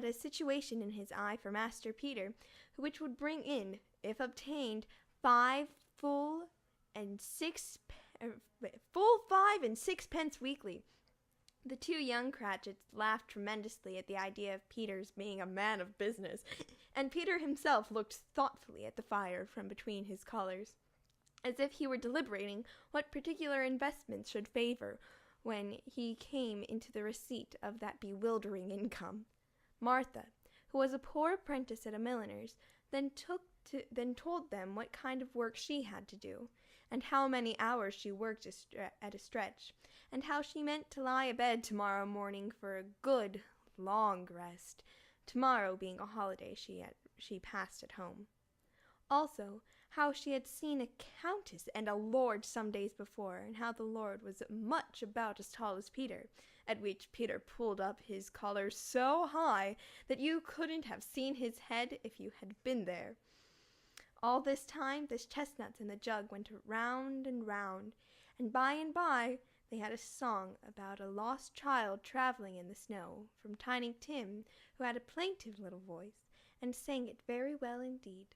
a situation in his eye for Master Peter, which would bring in, if obtained, 5 full 5 and 6 pence weekly. The 2 young Cratchits laughed tremendously at the idea of Peter's being a man of business, and Peter himself looked thoughtfully at the fire from between his collars, as if he were deliberating what particular investments should favor when he came into the receipt of that bewildering income. Martha, who was a poor apprentice at a milliner's, then told them what kind of work she had to do, and how many hours she worked at a stretch, and how she meant to lie abed tomorrow morning for a good, long rest, tomorrow being a holiday she passed at home. Also, how she had seen a countess and a lord some days before, and how the lord was much about as tall as Peter, at which Peter pulled up his collar so high that you couldn't have seen his head if you had been there. All this time the chestnuts in the jug went round and round, and by they had a song about a lost child traveling in the snow, from Tiny Tim, who had a plaintive little voice, and sang it very well indeed.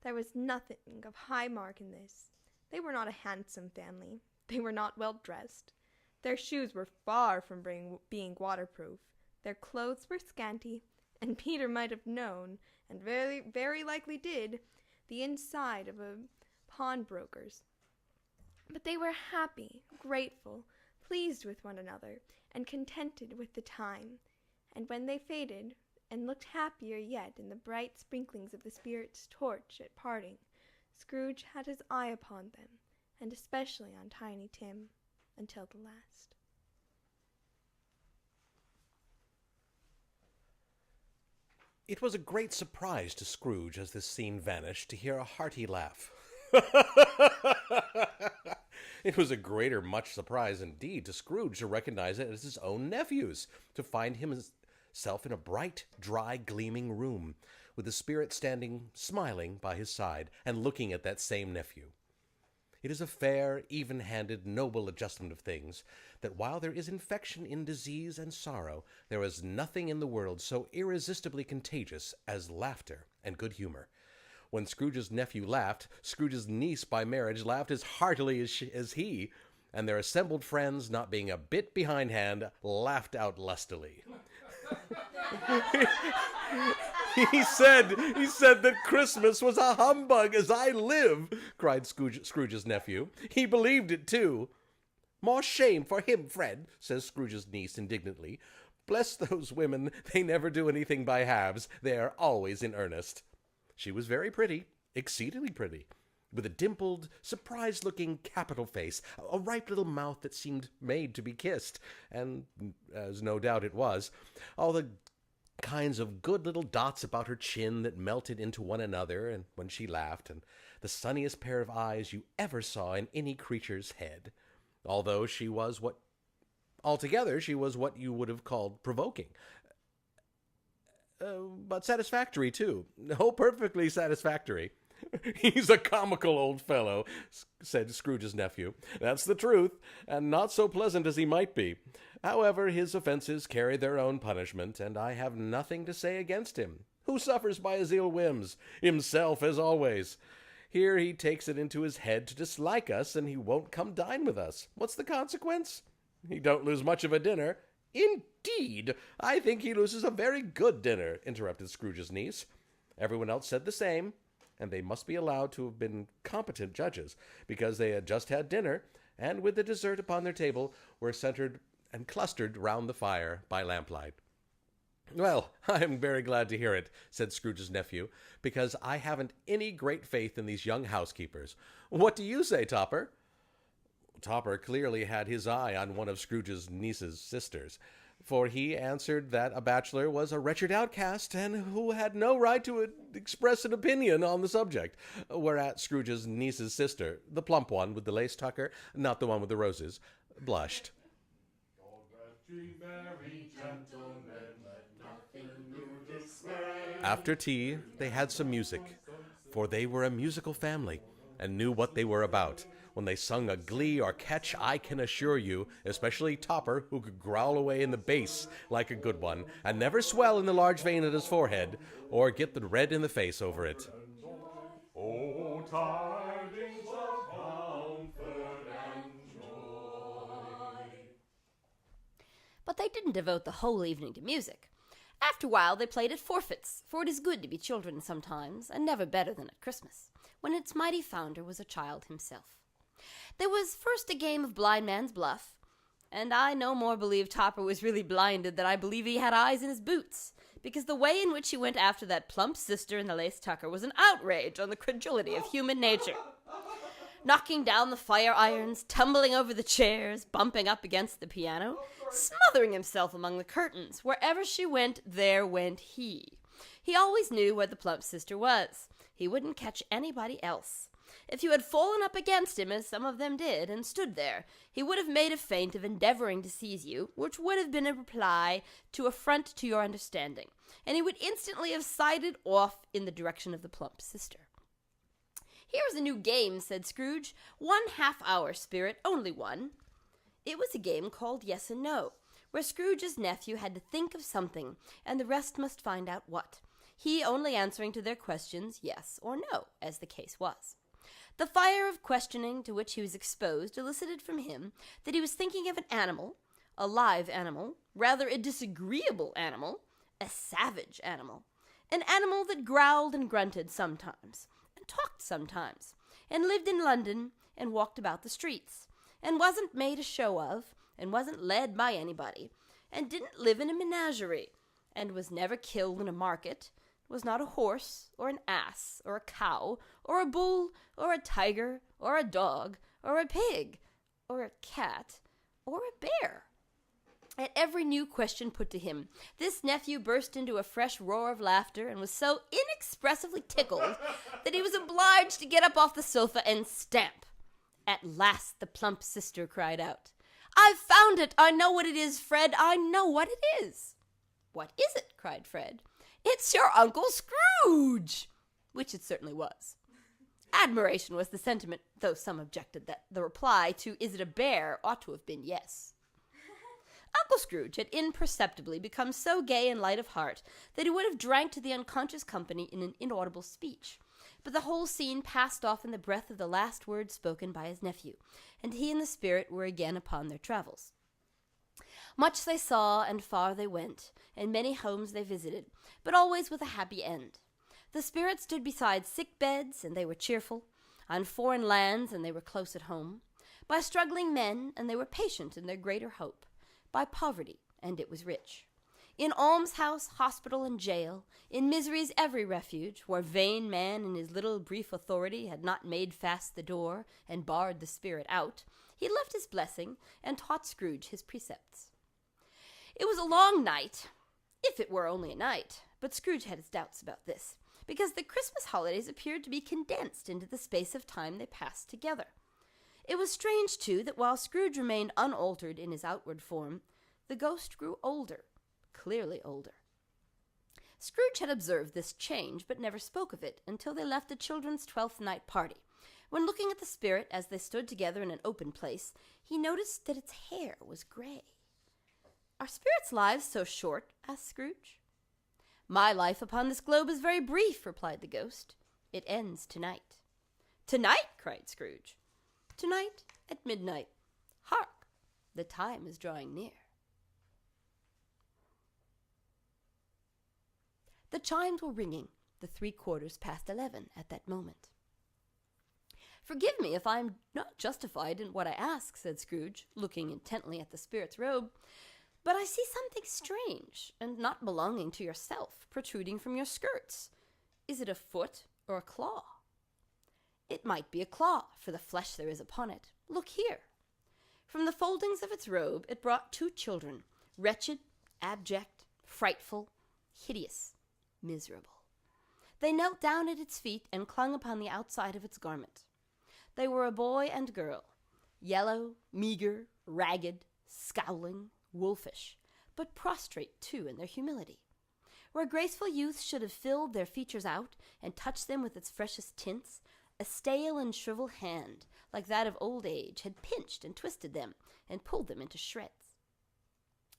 There was nothing of high mark in this. They were not a handsome family. They were not well dressed. Their shoes were far from being waterproof. Their clothes were scanty, and Peter might have known, and very, very likely did, the inside of a pawnbrokers. But they were happy, grateful, pleased with one another, and contented with the time. And when they faded, and looked happier yet in the bright sprinklings of the spirit's torch at parting, Scrooge had his eye upon them, and especially on Tiny Tim, until the last. It was a great surprise to Scrooge as this scene vanished to hear a hearty laugh. It was a greater much surprise indeed to Scrooge to recognize it as his own nephew's, to find himself in a bright, dry, gleaming room, with the spirit standing smiling by his side and looking at that same nephew. It is a fair, even-handed, noble adjustment of things, that while there is infection in disease and sorrow, there is nothing in the world so irresistibly contagious as laughter and good humor. When Scrooge's nephew laughed, Scrooge's niece by marriage laughed as heartily as he, and their assembled friends, not being a bit behindhand, laughed out lustily. He said that Christmas was a humbug, as I live, cried Scrooge's nephew. He believed it, too. More shame for him, Fred, says Scrooge's niece indignantly. Bless those women, they never do anything by halves. They are always in earnest. She was very pretty, exceedingly pretty, with a dimpled, surprised-looking, capital face, a ripe little mouth that seemed made to be kissed, and, as no doubt it was, all the kinds of good little dots about her chin that melted into one another and when she laughed, and the sunniest pair of eyes you ever saw in any creature's head, although altogether she was what you would have called provoking. But satisfactory, too. Oh, perfectly satisfactory. He's a comical old fellow, said Scrooge's nephew. That's the truth, and not so pleasant as he might be. However, his offenses carry their own punishment, and I have nothing to say against him. Who suffers by his ill whims? Himself, as always. Here he takes it into his head to dislike us, and he won't come dine with us. What's the consequence? He don't lose much of a dinner. Indeed, I think he loses a very good dinner, interrupted Scrooge's niece. Everyone else said the same, and they must be allowed to have been competent judges, because they had just had dinner, and with the dessert upon their table were centered and clustered round the fire by lamplight. Well, I am very glad to hear it, said Scrooge's nephew, because I haven't any great faith in these young housekeepers. What do you say, Topper? Topper clearly had his eye on one of Scrooge's niece's sisters, for he answered that a bachelor was a wretched outcast and who had no right to express an opinion on the subject, whereat Scrooge's niece's sister, the plump one with the lace tucker, not the one with the roses, blushed. After tea, they had some music, for they were a musical family and knew what they were about. When they sung a glee or catch, I can assure you, especially Topper, who could growl away in the bass like a good one, and never swell in the large vein at his forehead, or get the red in the face over it. Oh, tidings of comfort and joy. But they didn't devote the whole evening to music. After a while they played at forfeits, for it is good to be children sometimes, and never better than at Christmas, when its mighty founder was a child himself. There was first a game of blind man's bluff, and I no more believe Topper was really blinded than I believe he had eyes in his boots, because the way in which he went after that plump sister in the lace tucker was an outrage on the credulity of human nature. Knocking down the fire irons, tumbling over the chairs, bumping up against the piano, smothering himself among the curtains. Wherever she went, there went he. He always knew where the plump sister was. He wouldn't catch anybody else. If you had fallen up against him, as some of them did, and stood there, he would have made a feint of endeavoring to seize you, which would have been a reply to affront to your understanding, and he would instantly have sided off in the direction of the plump sister. Here is a new game, said Scrooge. 1/2 hour, Spirit, only one. It was a game called Yes and No, where Scrooge's nephew had to think of something, and the rest must find out what, he only answering to their questions yes or no, as the case was. The fire of questioning to which he was exposed elicited from him that he was thinking of an animal, a live animal, rather a disagreeable animal, a savage animal, an animal that growled and grunted sometimes, and talked sometimes, and lived in London, and walked about the streets, and wasn't made a show of, and wasn't led by anybody, and didn't live in a menagerie, and was never killed in a market, was not a horse, or an ass, or a cow, or a bull, or a tiger, or a dog, or a pig, or a cat, or a bear. At every new question put to him, this nephew burst into a fresh roar of laughter and was so inexpressively tickled that he was obliged to get up off the sofa and stamp. At last the plump sister cried out, "I've found it! I know what it is, Fred! I know what it is!" "What is it?" cried Fred. "It's your Uncle Scrooge!" Which it certainly was. Admiration was the sentiment, though some objected that the reply to "Is it a bear?" ought to have been yes. Uncle Scrooge had imperceptibly become so gay and light of heart that he would have drank to the unconscious company in an inaudible speech. But the whole scene passed off in the breath of the last words spoken by his nephew, and he and the spirit were again upon their travels. Much they saw, and far they went, and many homes they visited, but always with a happy end. The spirit stood beside sick beds, and they were cheerful, on foreign lands, and they were close at home, by struggling men, and they were patient in their greater hope, by poverty, and it was rich. In almshouse, hospital, and jail, in misery's every refuge, where vain man in his little brief authority had not made fast the door and barred the spirit out, he left his blessing and taught Scrooge his precepts. It was a long night, if it were only a night, but Scrooge had his doubts about this, because the Christmas holidays appeared to be condensed into the space of time they passed together. It was strange, too, that while Scrooge remained unaltered in his outward form, the ghost grew older, clearly older. Scrooge had observed this change, but never spoke of it until they left the children's 12th night party, when looking at the spirit as they stood together in an open place, he noticed that its hair was gray. "Are spirits' lives so short?" asked Scrooge. "My life upon this globe is very brief," replied the ghost. "It ends tonight." "Tonight?" cried Scrooge. "Tonight at midnight. Hark! The time is drawing near." The chimes were ringing the 11:75 at that moment. "Forgive me if I am not justified in what I ask," said Scrooge, looking intently at the spirit's robe, "but I see something strange, and not belonging to yourself, protruding from your skirts. Is it a foot or a claw?" "It might be a claw, for the flesh there is upon it. Look here." From the foldings of its robe it brought 2 children, wretched, abject, frightful, hideous, miserable. They knelt down at its feet and clung upon the outside of its garment. They were a boy and girl, yellow, meager, ragged, scowling, wolfish, but prostrate, too, in their humility. Where graceful youth should have filled their features out and touched them with its freshest tints, a stale and shriveled hand, like that of old age, had pinched and twisted them and pulled them into shreds.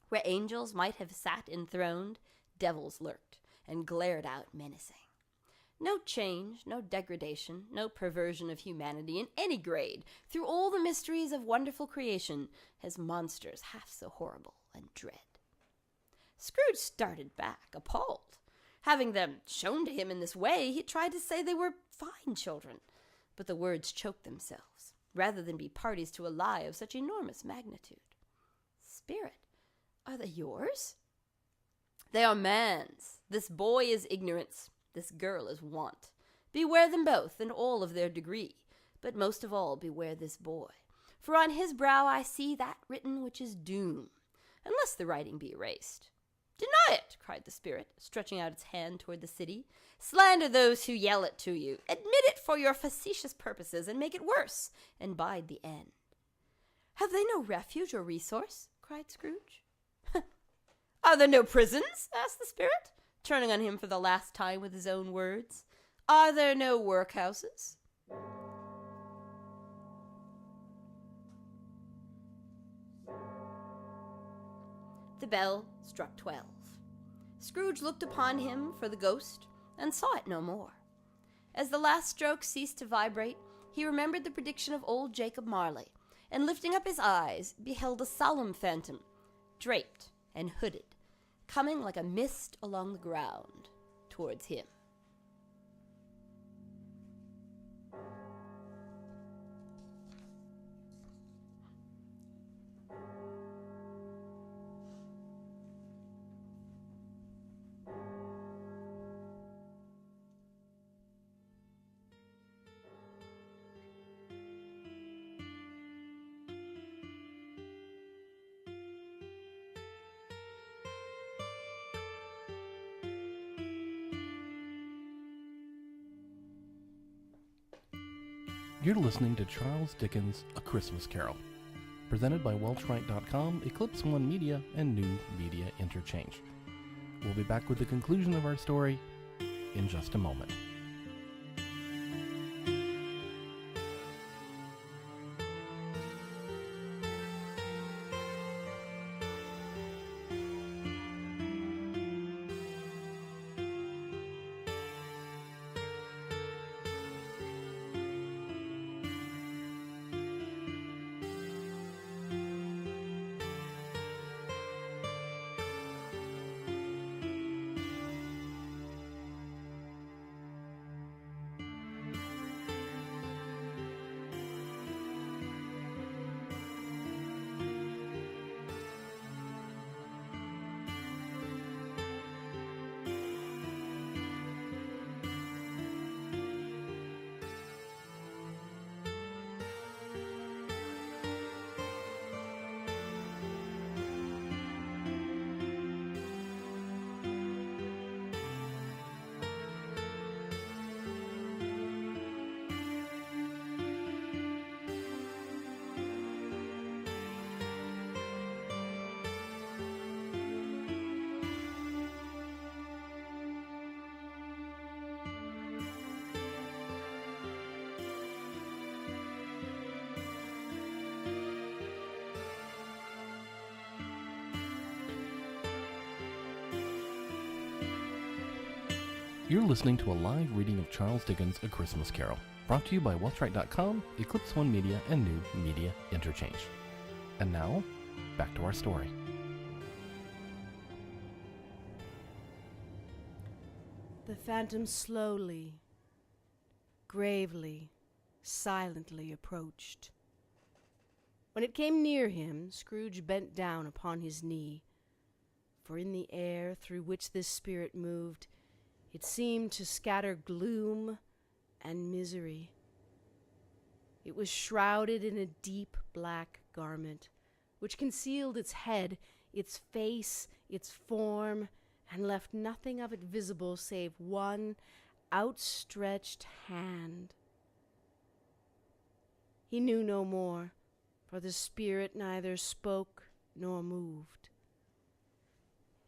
Where angels might have sat enthroned, devils lurked and glared out menacing. No change, no degradation, no perversion of humanity in any grade, through all the mysteries of wonderful creation, has monsters half so horrible and dread. Scrooge started back, appalled. Having them shown to him in this way, he tried to say they were fine children, but the words choked themselves, rather than be parties to a lie of such enormous magnitude. "Spirit, are they yours?" "They are man's. This boy is ignorance, this girl is want. Beware them both, and all of their degree, but most of all beware this boy, for on his brow I see that written which is doom, unless the writing be erased." "Deny it!" cried the spirit, stretching out its hand toward the city. "Slander those who yell it to you. Admit it for your facetious purposes, and make it worse, and bide the end." "Have they no refuge or resource?" cried Scrooge. "Are there no prisons?" asked the spirit, turning on him for the last time with his own words. "Are there no workhouses?" The bell struck 12. Scrooge looked upon him for the ghost and saw it no more. As the last stroke ceased to vibrate, he remembered the prediction of old Jacob Marley, and lifting up his eyes, beheld a solemn phantom, draped and hooded, coming like a mist along the ground towards him. You're listening to Charles Dickens' A Christmas Carol, presented by Welchwright.com, Eclipse One Media, and New Media Interchange. We'll be back with the conclusion of our story in just a moment. You're listening to a live reading of Charles Dickens' A Christmas Carol, brought to you by Welchwright.com, Eclipse One Media, and New Media Interchange. And now, back to our story. The phantom slowly, gravely, silently approached. When it came near him, Scrooge bent down upon his knee, for in the air through which this spirit moved, it seemed to scatter gloom and misery. It was shrouded in a deep black garment, which concealed its head, its face, its form, and left nothing of it visible save one outstretched hand. He knew no more, for the spirit neither spoke nor moved.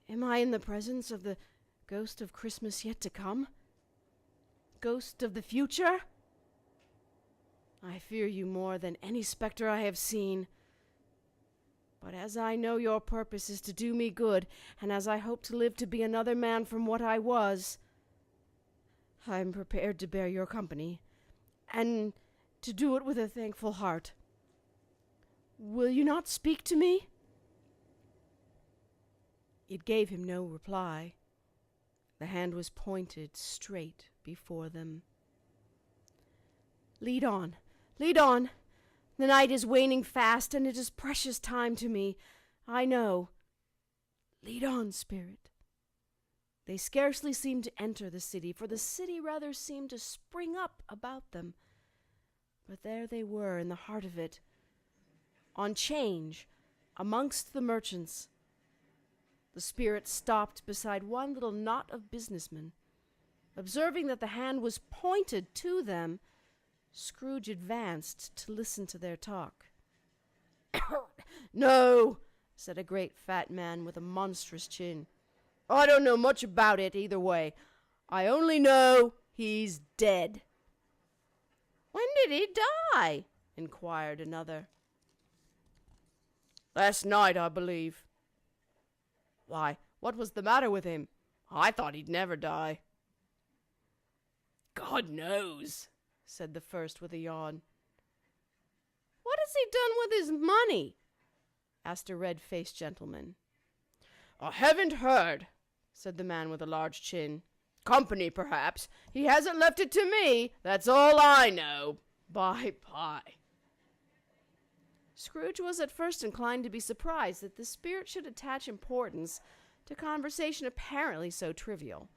Am I in the presence of the ghost of Christmas yet to come? Ghost of the future? I fear you more than any spectre I have seen. But as I know your purpose is to do me good, and as I hope to live to be another man from what I was, I am prepared to bear your company, and to do it with a thankful heart. Will you not speak to me? It gave him no reply. The hand was pointed straight before them. Lead on, lead on. The night is waning fast, and it is precious time to me, I know. Lead on, spirit. They scarcely seemed to enter the city, for the city rather seemed to spring up about them. But there they were in the heart of it, on 'change, amongst the merchants. The spirit stopped beside one little knot of businessmen. Observing that the hand was pointed to them, Scrooge advanced to listen to their talk. No, said a great fat man with a monstrous chin. I don't know much about it either way. I only know he's dead. When did he die? Inquired another. Last night, I believe. Why, what was the matter with him? I thought he'd never die. God knows, said the first with a yawn. What has he done with his money? Asked a red-faced gentleman. I haven't heard, said the man with a large chin. Company, perhaps. He hasn't left it to me. That's all I know. Bye-bye. Scrooge was at first inclined to be surprised that the spirit should attach importance to conversation apparently so trivial.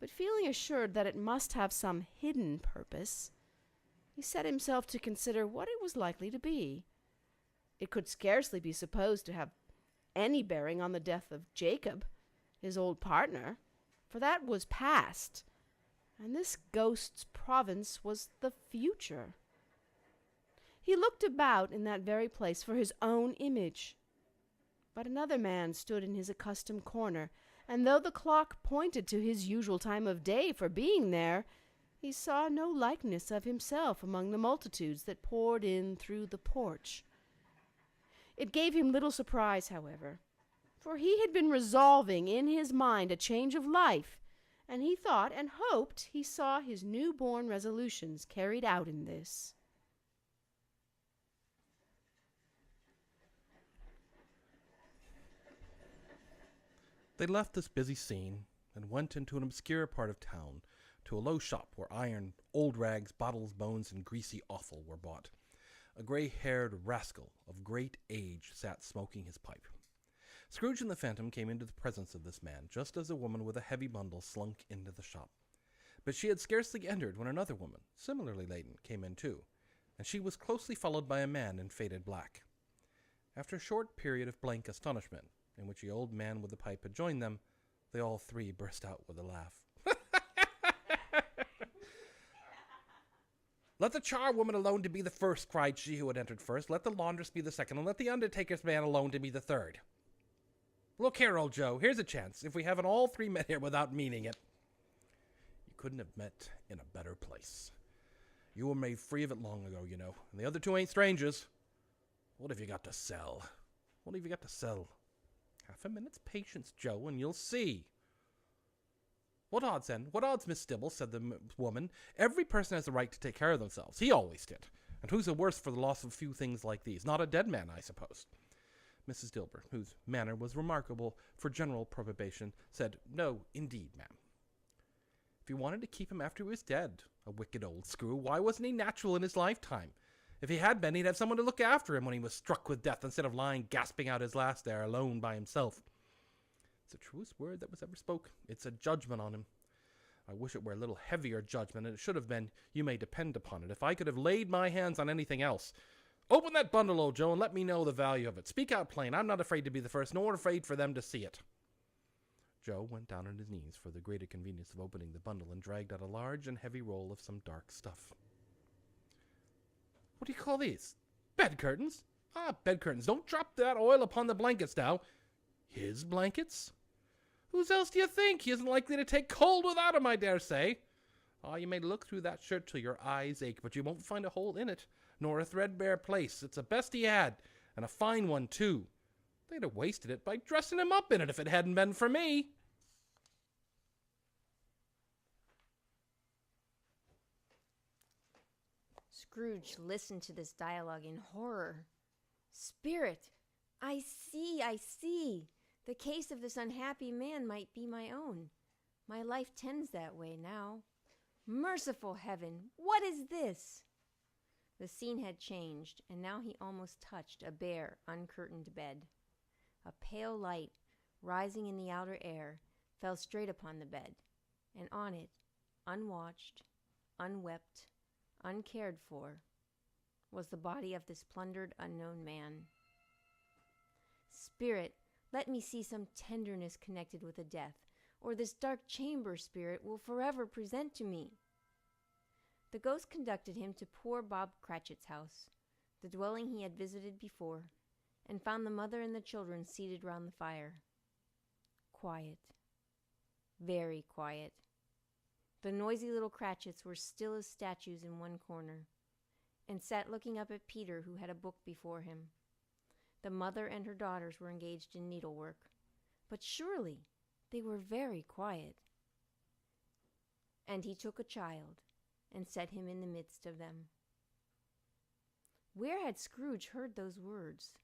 But feeling assured that it must have some hidden purpose, he set himself to consider what it was likely to be. It could scarcely be supposed to have any bearing on the death of Jacob, his old partner, for that was past, and this ghost's province was the future. He looked about in that very place for his own image. But another man stood in his accustomed corner, and though the clock pointed to his usual time of day for being there, he saw no likeness of himself among the multitudes that poured in through the porch. It gave him little surprise, however, for he had been resolving in his mind a change of life, and he thought and hoped he saw his new-born resolutions carried out in this. They left this busy scene and went into an obscure part of town, to a low shop where iron, old rags, bottles, bones, and greasy offal were bought. A gray-haired rascal of great age sat smoking his pipe. Scrooge and the Phantom came into the presence of this man, just as a woman with a heavy bundle slunk into the shop. But she had scarcely entered when another woman, similarly laden, came in too, and she was closely followed by a man in faded black. After a short period of blank astonishment, in which the old man with the pipe had joined them, they all three burst out with a laugh. "Let the charwoman alone to be the first," cried she who had entered first. "Let the laundress be the second, and let the undertaker's man alone to be the third. Look here, old Joe, here's a chance, if we haven't all three met here without meaning it. You couldn't have met in a better place. You were made free of it long ago, you know, and the other two ain't strangers. What have you got to sell? What have you got to sell? Half a minute's patience, Joe, and you'll see." "What odds, then? What odds, Miss Stibble?" said the woman. "Every person has the right to take care of themselves. He always did. And who's the worse for the loss of a few things like these? Not a dead man, I suppose." Mrs. Dilber, whose manner was remarkable for general probation, said, "No, indeed, ma'am." "If you wanted to keep him after he was dead, a wicked old screw, why wasn't he natural in his lifetime? If he had been, he'd have someone to look after him when he was struck with death, instead of lying gasping out his last there alone by himself. It's the truest word that was ever spoke. It's a judgment on him. I wish it were a little heavier judgment, and it should have been, you may depend upon it, if I could have laid my hands on anything else. Open that bundle, old Joe, and let me know the value of it. Speak out plain. I'm not afraid to be the first, nor afraid for them to see it." Joe went down on his knees for the greater convenience of opening the bundle, and dragged out a large and heavy roll of some dark stuff. "What do you call these? Bed curtains? Ah, bed curtains. Don't drop that oil upon the blankets now." "His blankets? Whose else do you think? He isn't likely to take cold without 'em, I dare say. Ah, you may look through that shirt till your eyes ache, but you won't find a hole in it, nor a threadbare place. It's the best he had, and a fine one, too. They'd have wasted it by dressing him up in it if it hadn't been for me." Scrooge listened to this dialogue in horror. "Spirit, I see. The case of this unhappy man might be my own. My life tends that way now. Merciful heaven, what is this?" The scene had changed, and now he almost touched a bare, uncurtained bed. A pale light, rising in the outer air, fell straight upon the bed, and on it, unwatched, unwept, uncared for, was the body of this plundered unknown man. "Spirit, let me see some tenderness connected with a death, or this dark chamber Spirit will forever present to me." The ghost conducted him to poor Bob Cratchit's house, the dwelling he had visited before, and found the mother and the children seated round the fire. Quiet. Very quiet. The noisy little Cratchits were still as statues in one corner, and sat looking up at Peter, who had a book before him. The mother and her daughters were engaged in needlework, but surely they were very quiet. And he took a child, and set him in the midst of them. Where had Scrooge heard those words?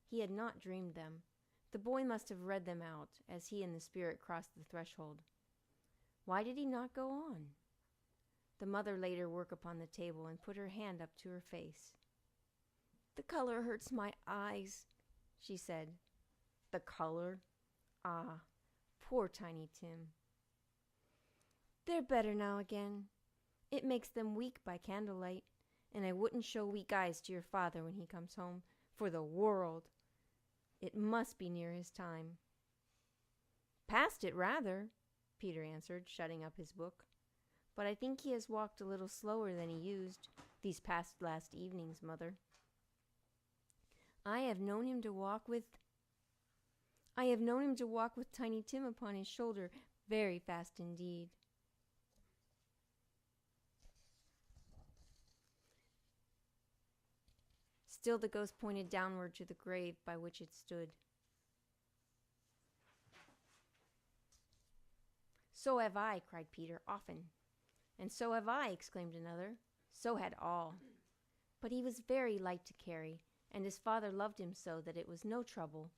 He had not dreamed them. The boy must have read them out, as he and the spirit crossed the threshold. Why did he not go on? The mother laid her work upon the table, and put her hand up to her face. "The color hurts my eyes," she said. "The color? Ah, poor Tiny Tim." "They're better now again. It makes them weak by candlelight, and I wouldn't show weak eyes to your father when he comes home, for the world. It must be near his time." "Past it, rather," Peter answered, shutting up his book. "But I think he has walked a little slower than he used, these past last evenings, Mother. I have known him to walk with Tiny Tim upon his shoulder very fast indeed. Still the ghost pointed downward to the grave by which it stood. "So have I," cried Peter, "often." "And so have I," exclaimed another. "So had all." But he was very light to carry, and his father loved him so that it was no trouble,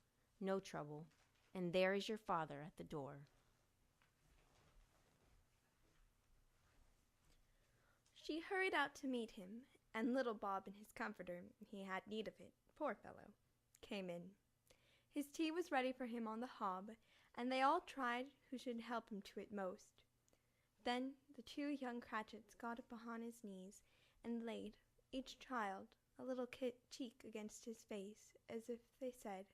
and there is your father at the door. She hurried out to meet him, and little Bob and his comforter, he had need of it, poor fellow, came in. His tea was ready for him on the hob, and they all tried who should help him to it most. Then the two young Cratchits got upon his knees, and laid, each child, a little cheek against his face, as if they said,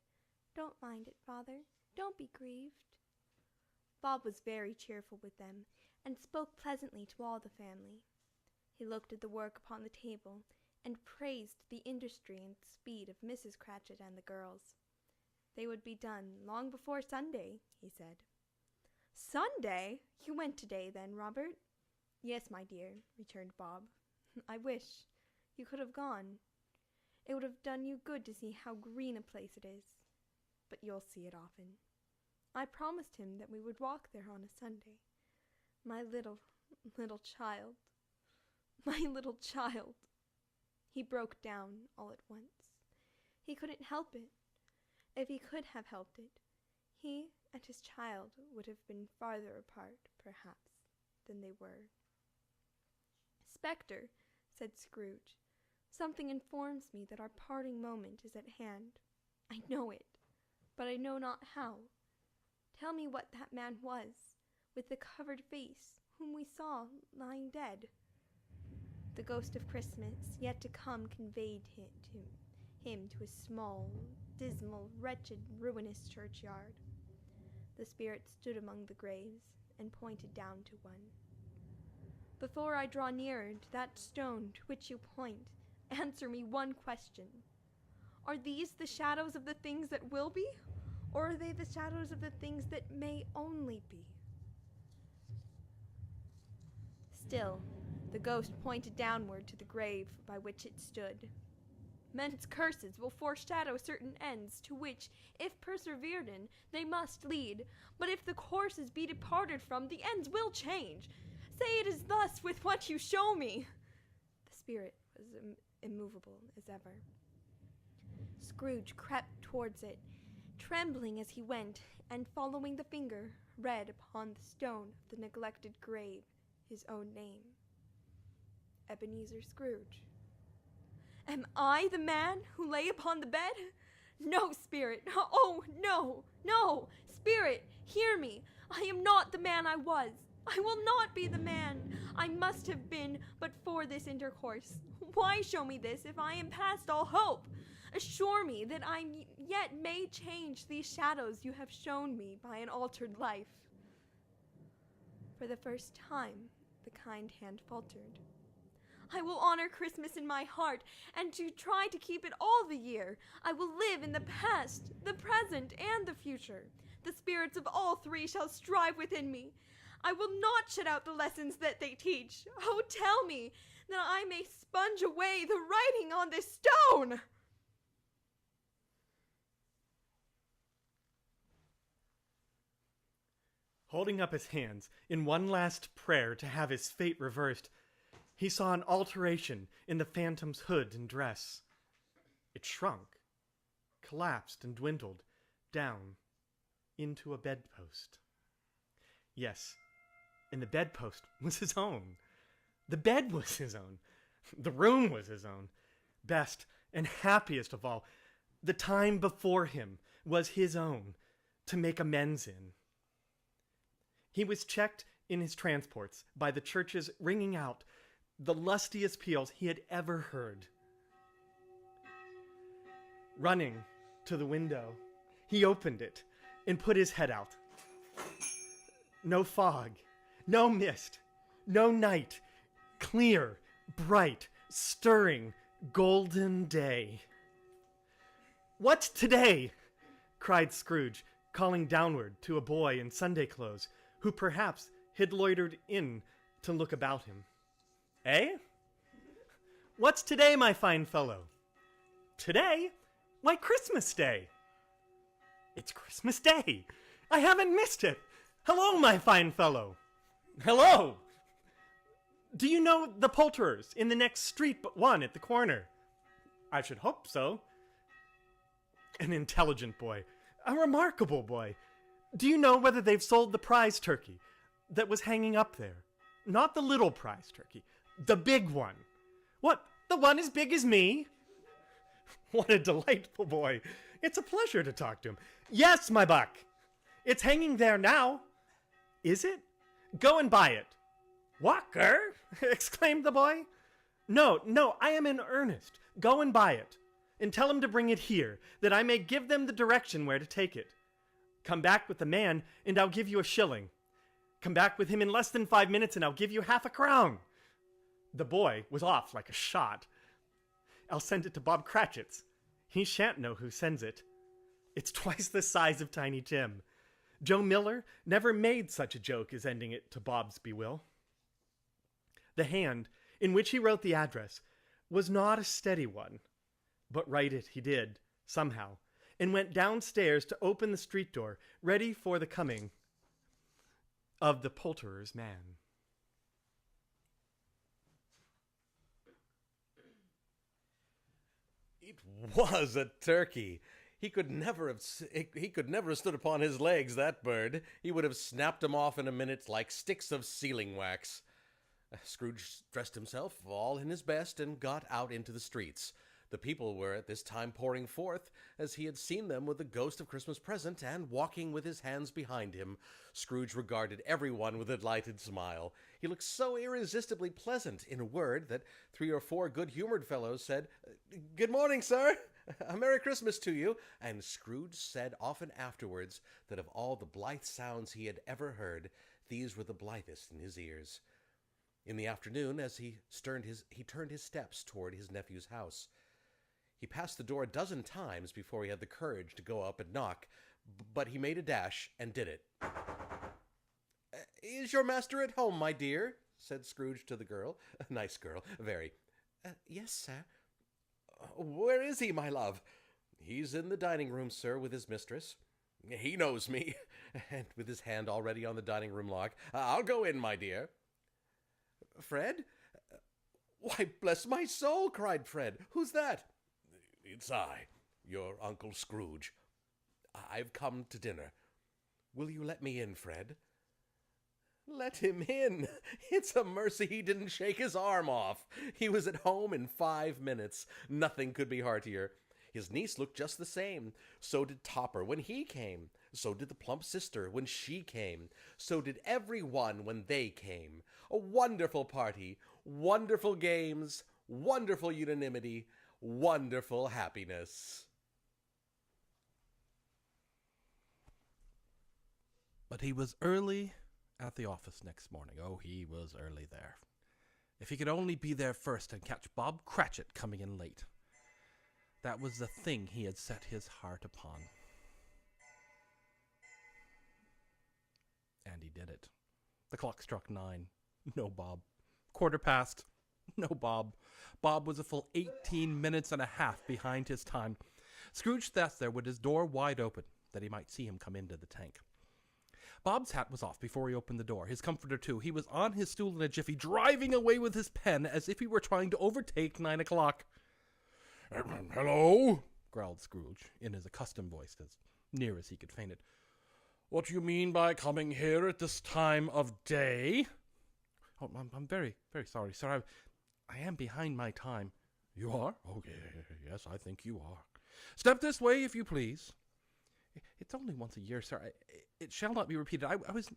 "Don't mind it, father, don't be grieved." Bob was very cheerful with them, and spoke pleasantly to all the family. He looked at the work upon the table, and praised the industry and speed of Mrs. Cratchit and the girls. They would be done long before Sunday, he said. "Sunday? You went today, then, Robert?" "Yes, my dear," returned Bob. "I wish you could have gone. It would have done you good to see how green a place it is. But you'll see it often. I promised him that we would walk there on a Sunday. My little child. My little child." He broke down all at once. He couldn't help it. If he could have helped it, he and his child would have been farther apart, perhaps, than they were. "Spectre," said Scrooge, "something informs me that our parting moment is at hand. I know it, but I know not how. Tell me what that man was, with the covered face, whom we saw lying dead." The ghost of Christmas yet to come conveyed him to a small, dismal, wretched, ruinous churchyard. The spirit stood among the graves, and pointed down to one. "Before I draw nearer to that stone to which you point, answer me one question. Are these the shadows of the things that will be, or are they the shadows of the things that may only be?" Still the ghost pointed downward to the grave by which it stood. "Men's curses will foreshadow certain ends, to which, if persevered in, they must lead. But if the courses be departed from, the ends will change. Say it is thus with what you show me." The spirit was immovable as ever. Scrooge crept towards it, trembling as he went, and following the finger, read upon the stone of the neglected grave his own name. Ebenezer Scrooge. "Am I the man who lay upon the bed? No, spirit! Oh, no, no! Spirit, hear me! I am not the man I was. I will not be the man I must have been but for this intercourse. Why show me this if I am past all hope? Assure me that I yet may change these shadows you have shown me by an altered life." For the first time, the kind hand faltered. "I will honor Christmas in my heart, and to try to keep it all the year. I will live in the past, the present, and the future. The spirits of all three shall strive within me. I will not shut out the lessons that they teach. Oh, tell me, that I may sponge away the writing on this stone!" Holding up his hands in one last prayer to have his fate reversed, he saw an alteration in the phantom's hood and dress. It shrunk, collapsed, and dwindled down into a bedpost. Yes, and the bedpost was his own. The bed was his own. The room was his own. Best and happiest of all, the time before him was his own to make amends in. He was checked in his transports by the churches ringing out the lustiest peals he had ever heard. Running to the window, he opened it and put his head out. No fog, no mist, no night, clear, bright, stirring, golden day. "What's today?" cried Scrooge, calling downward to a boy in Sunday clothes, who perhaps had loitered in to look about him. "Eh? What's today, my fine fellow?" "Today? Why, Christmas Day." "It's Christmas Day. I haven't missed it. Hello, my fine fellow." "Hello. Do you know the poulterers in the next street but one at the corner?" "I should hope so." "An intelligent boy. A remarkable boy. Do you know whether they've sold the prize turkey that was hanging up there? Not the little prize turkey. The big one." "What, the one as big as me?" What a delightful boy. It's a pleasure to talk to him. "Yes, my buck. It's hanging there now." "Is it? Go and buy it." "Walker!" exclaimed the boy. No, I am in earnest. Go and buy it, and tell him to bring it here, that I may give them the direction where to take it. Come back with the man, and I'll give you a shilling. Come back with him in less than 5 minutes, and I'll give you half a crown." The boy was off like a shot. "I'll send it to Bob Cratchit's. He shan't know who sends it. It's twice the size of Tiny Tim. Joe Miller never made such a joke as ending it to Bob's Bewill." The hand in which he wrote the address was not a steady one, but write it he did, somehow, and went downstairs to open the street door, ready for the coming of the poulterer's man. It was a turkey. He could never have stood upon his legs, that bird. He would have snapped them off in a minute like sticks of sealing wax. Scrooge dressed himself all in his best and got out into the streets. The people were at this time pouring forth, as he had seen them with the ghost of Christmas present, and walking with his hands behind him. Scrooge regarded everyone with a delighted smile. He looked so irresistibly pleasant, in a word, that 3 or 4 good-humored fellows said, "Good morning, sir. A Merry Christmas to you." And Scrooge said often afterwards that of all the blithe sounds he had ever heard, these were the blithest in his ears. In the afternoon, as he turned his steps toward his nephew's house. He passed the door a dozen times before he had the courage to go up and knock, but he made a dash and did it. "Is your master at home, my dear?" said Scrooge to the girl. A nice girl, very. "Yes, sir." "Where is he, my love?" "He's in the dining room, sir, with his mistress." "He knows me," and with his hand already on the dining room lock. "I'll go in, my dear." "Fred? Why, bless my soul!" cried Fred. "Who's that?" "It's I, your Uncle Scrooge. I've come to dinner. Will you let me in, Fred?" "Let him in? It's a mercy he didn't shake his arm off. He was at home in 5 minutes. Nothing could be heartier. His niece looked just the same. So did Topper when he came. So did the plump sister when she came. So did every one when they came. A wonderful party, wonderful games, wonderful unanimity, wonderful happiness." But he was early at the office next morning. Oh, he was early there. If he could only be there first and catch Bob Cratchit coming in late. That was the thing he had set his heart upon. And he did it. The clock struck 9. No Bob. 1:15. No Bob. Bob was a full 18 minutes and a half behind his time. Scrooge sat there with his door wide open, that he might see him come into the tank. Bob's hat was off before he opened the door, his comforter too. He was on his stool in a jiffy, driving away with his pen as if he were trying to overtake 9 o'clock. "Hello?" growled Scrooge, in his accustomed voice, as near as he could feign it. "What do you mean by coming here at this time of day?" "Oh, I'm very, very sorry, sir. I am behind my time." "You are? Oh, yes, I think you are." "Step this way, if you please." "It's only once a year, sir. It shall not be repeated. I was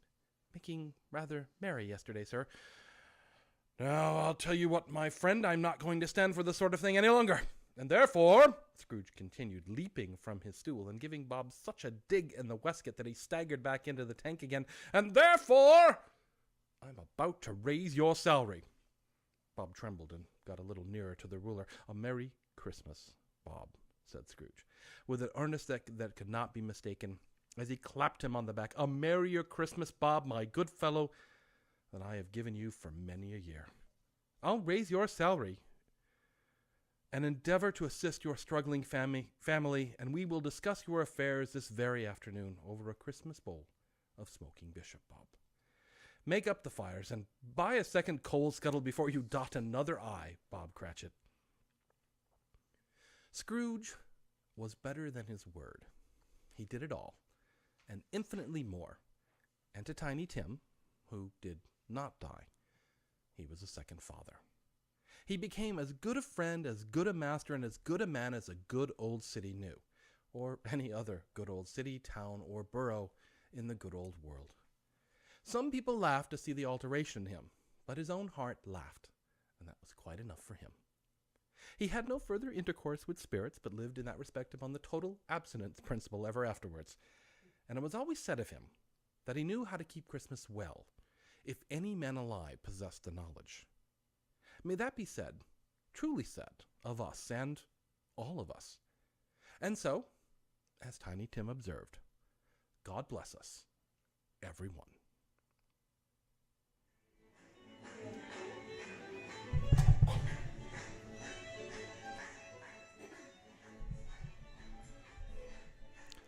making rather merry yesterday, sir." "Now, I'll tell you what, my friend, I'm not going to stand for this sort of thing any longer. And therefore," Scrooge continued, leaping from his stool and giving Bob such a dig in the waistcoat that he staggered back into the tank again, "and therefore, I'm about to raise your salary." Bob trembled and got a little nearer to the ruler. "A Merry Christmas, Bob," said Scrooge, with an earnest that could not be mistaken, as he clapped him on the back. "A merrier Christmas, Bob, my good fellow, than I have given you for many a year. I'll raise your salary and endeavor to assist your struggling family, and we will discuss your affairs this very afternoon over a Christmas bowl of smoking bishop, Bob. Make up the fires and buy a second coal scuttle before you dot another I, Bob Cratchit." Scrooge was better than his word. He did it all, and infinitely more. And to Tiny Tim, who did not die, he was a second father. He became as good a friend, as good a master, and as good a man as a good old city knew, or any other good old city, town, or borough in the good old world. Some people laughed to see the alteration in him, but his own heart laughed, and that was quite enough for him. He had no further intercourse with spirits, but lived in that respect upon the total abstinence principle ever afterwards, and it was always said of him that he knew how to keep Christmas well, if any man alive possessed the knowledge. May that be said, truly said, of us, and all of us. And so, as Tiny Tim observed, God bless us, every one.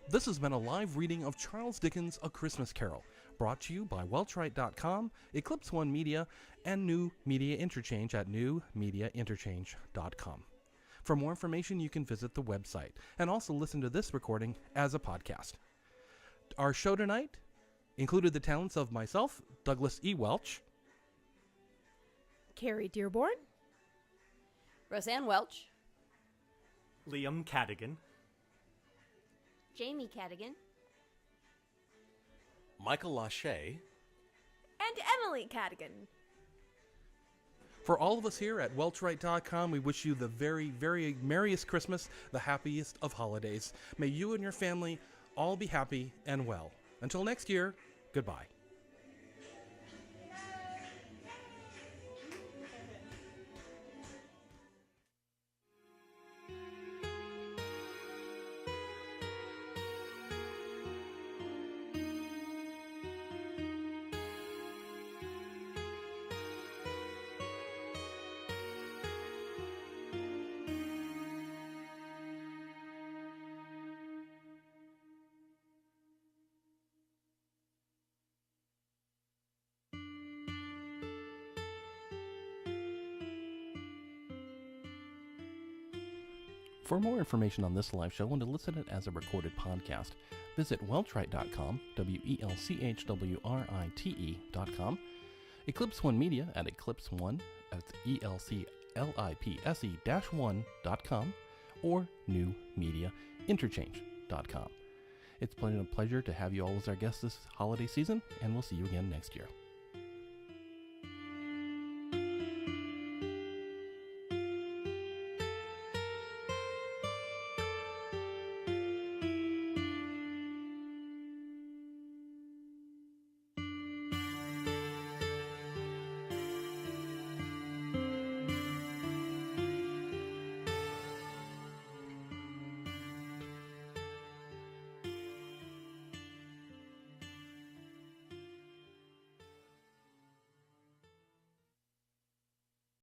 This has been a live reading of Charles Dickens' A Christmas Carol, brought to you by Welchwright.com, Eclipse One Media, and New Media Interchange at newmediainterchange.com. For more information, you can visit the website and also listen to this recording as a podcast. Our show tonight included the talents of myself, Douglas E. Welch, Carrie Dearborn, Roseanne Welch, Liam Cadigan, Jamie Cadigan, Michael Lachey, And Emily Cadigan. For all of us here at Welchwright.com, we wish you the very, very merriest Christmas, the happiest of holidays. May you and your family all be happy and well. Until next year, goodbye. For more information on this live show and to listen to it as a recorded podcast, visit Welchwright.com, WELCHWRITE.com, Eclipse One Media at Eclipse One, that's ELCLIPSE-1.com, or NewMediaInterchange.com. It's been a pleasure to have you all as our guests this holiday season, and we'll see you again next year.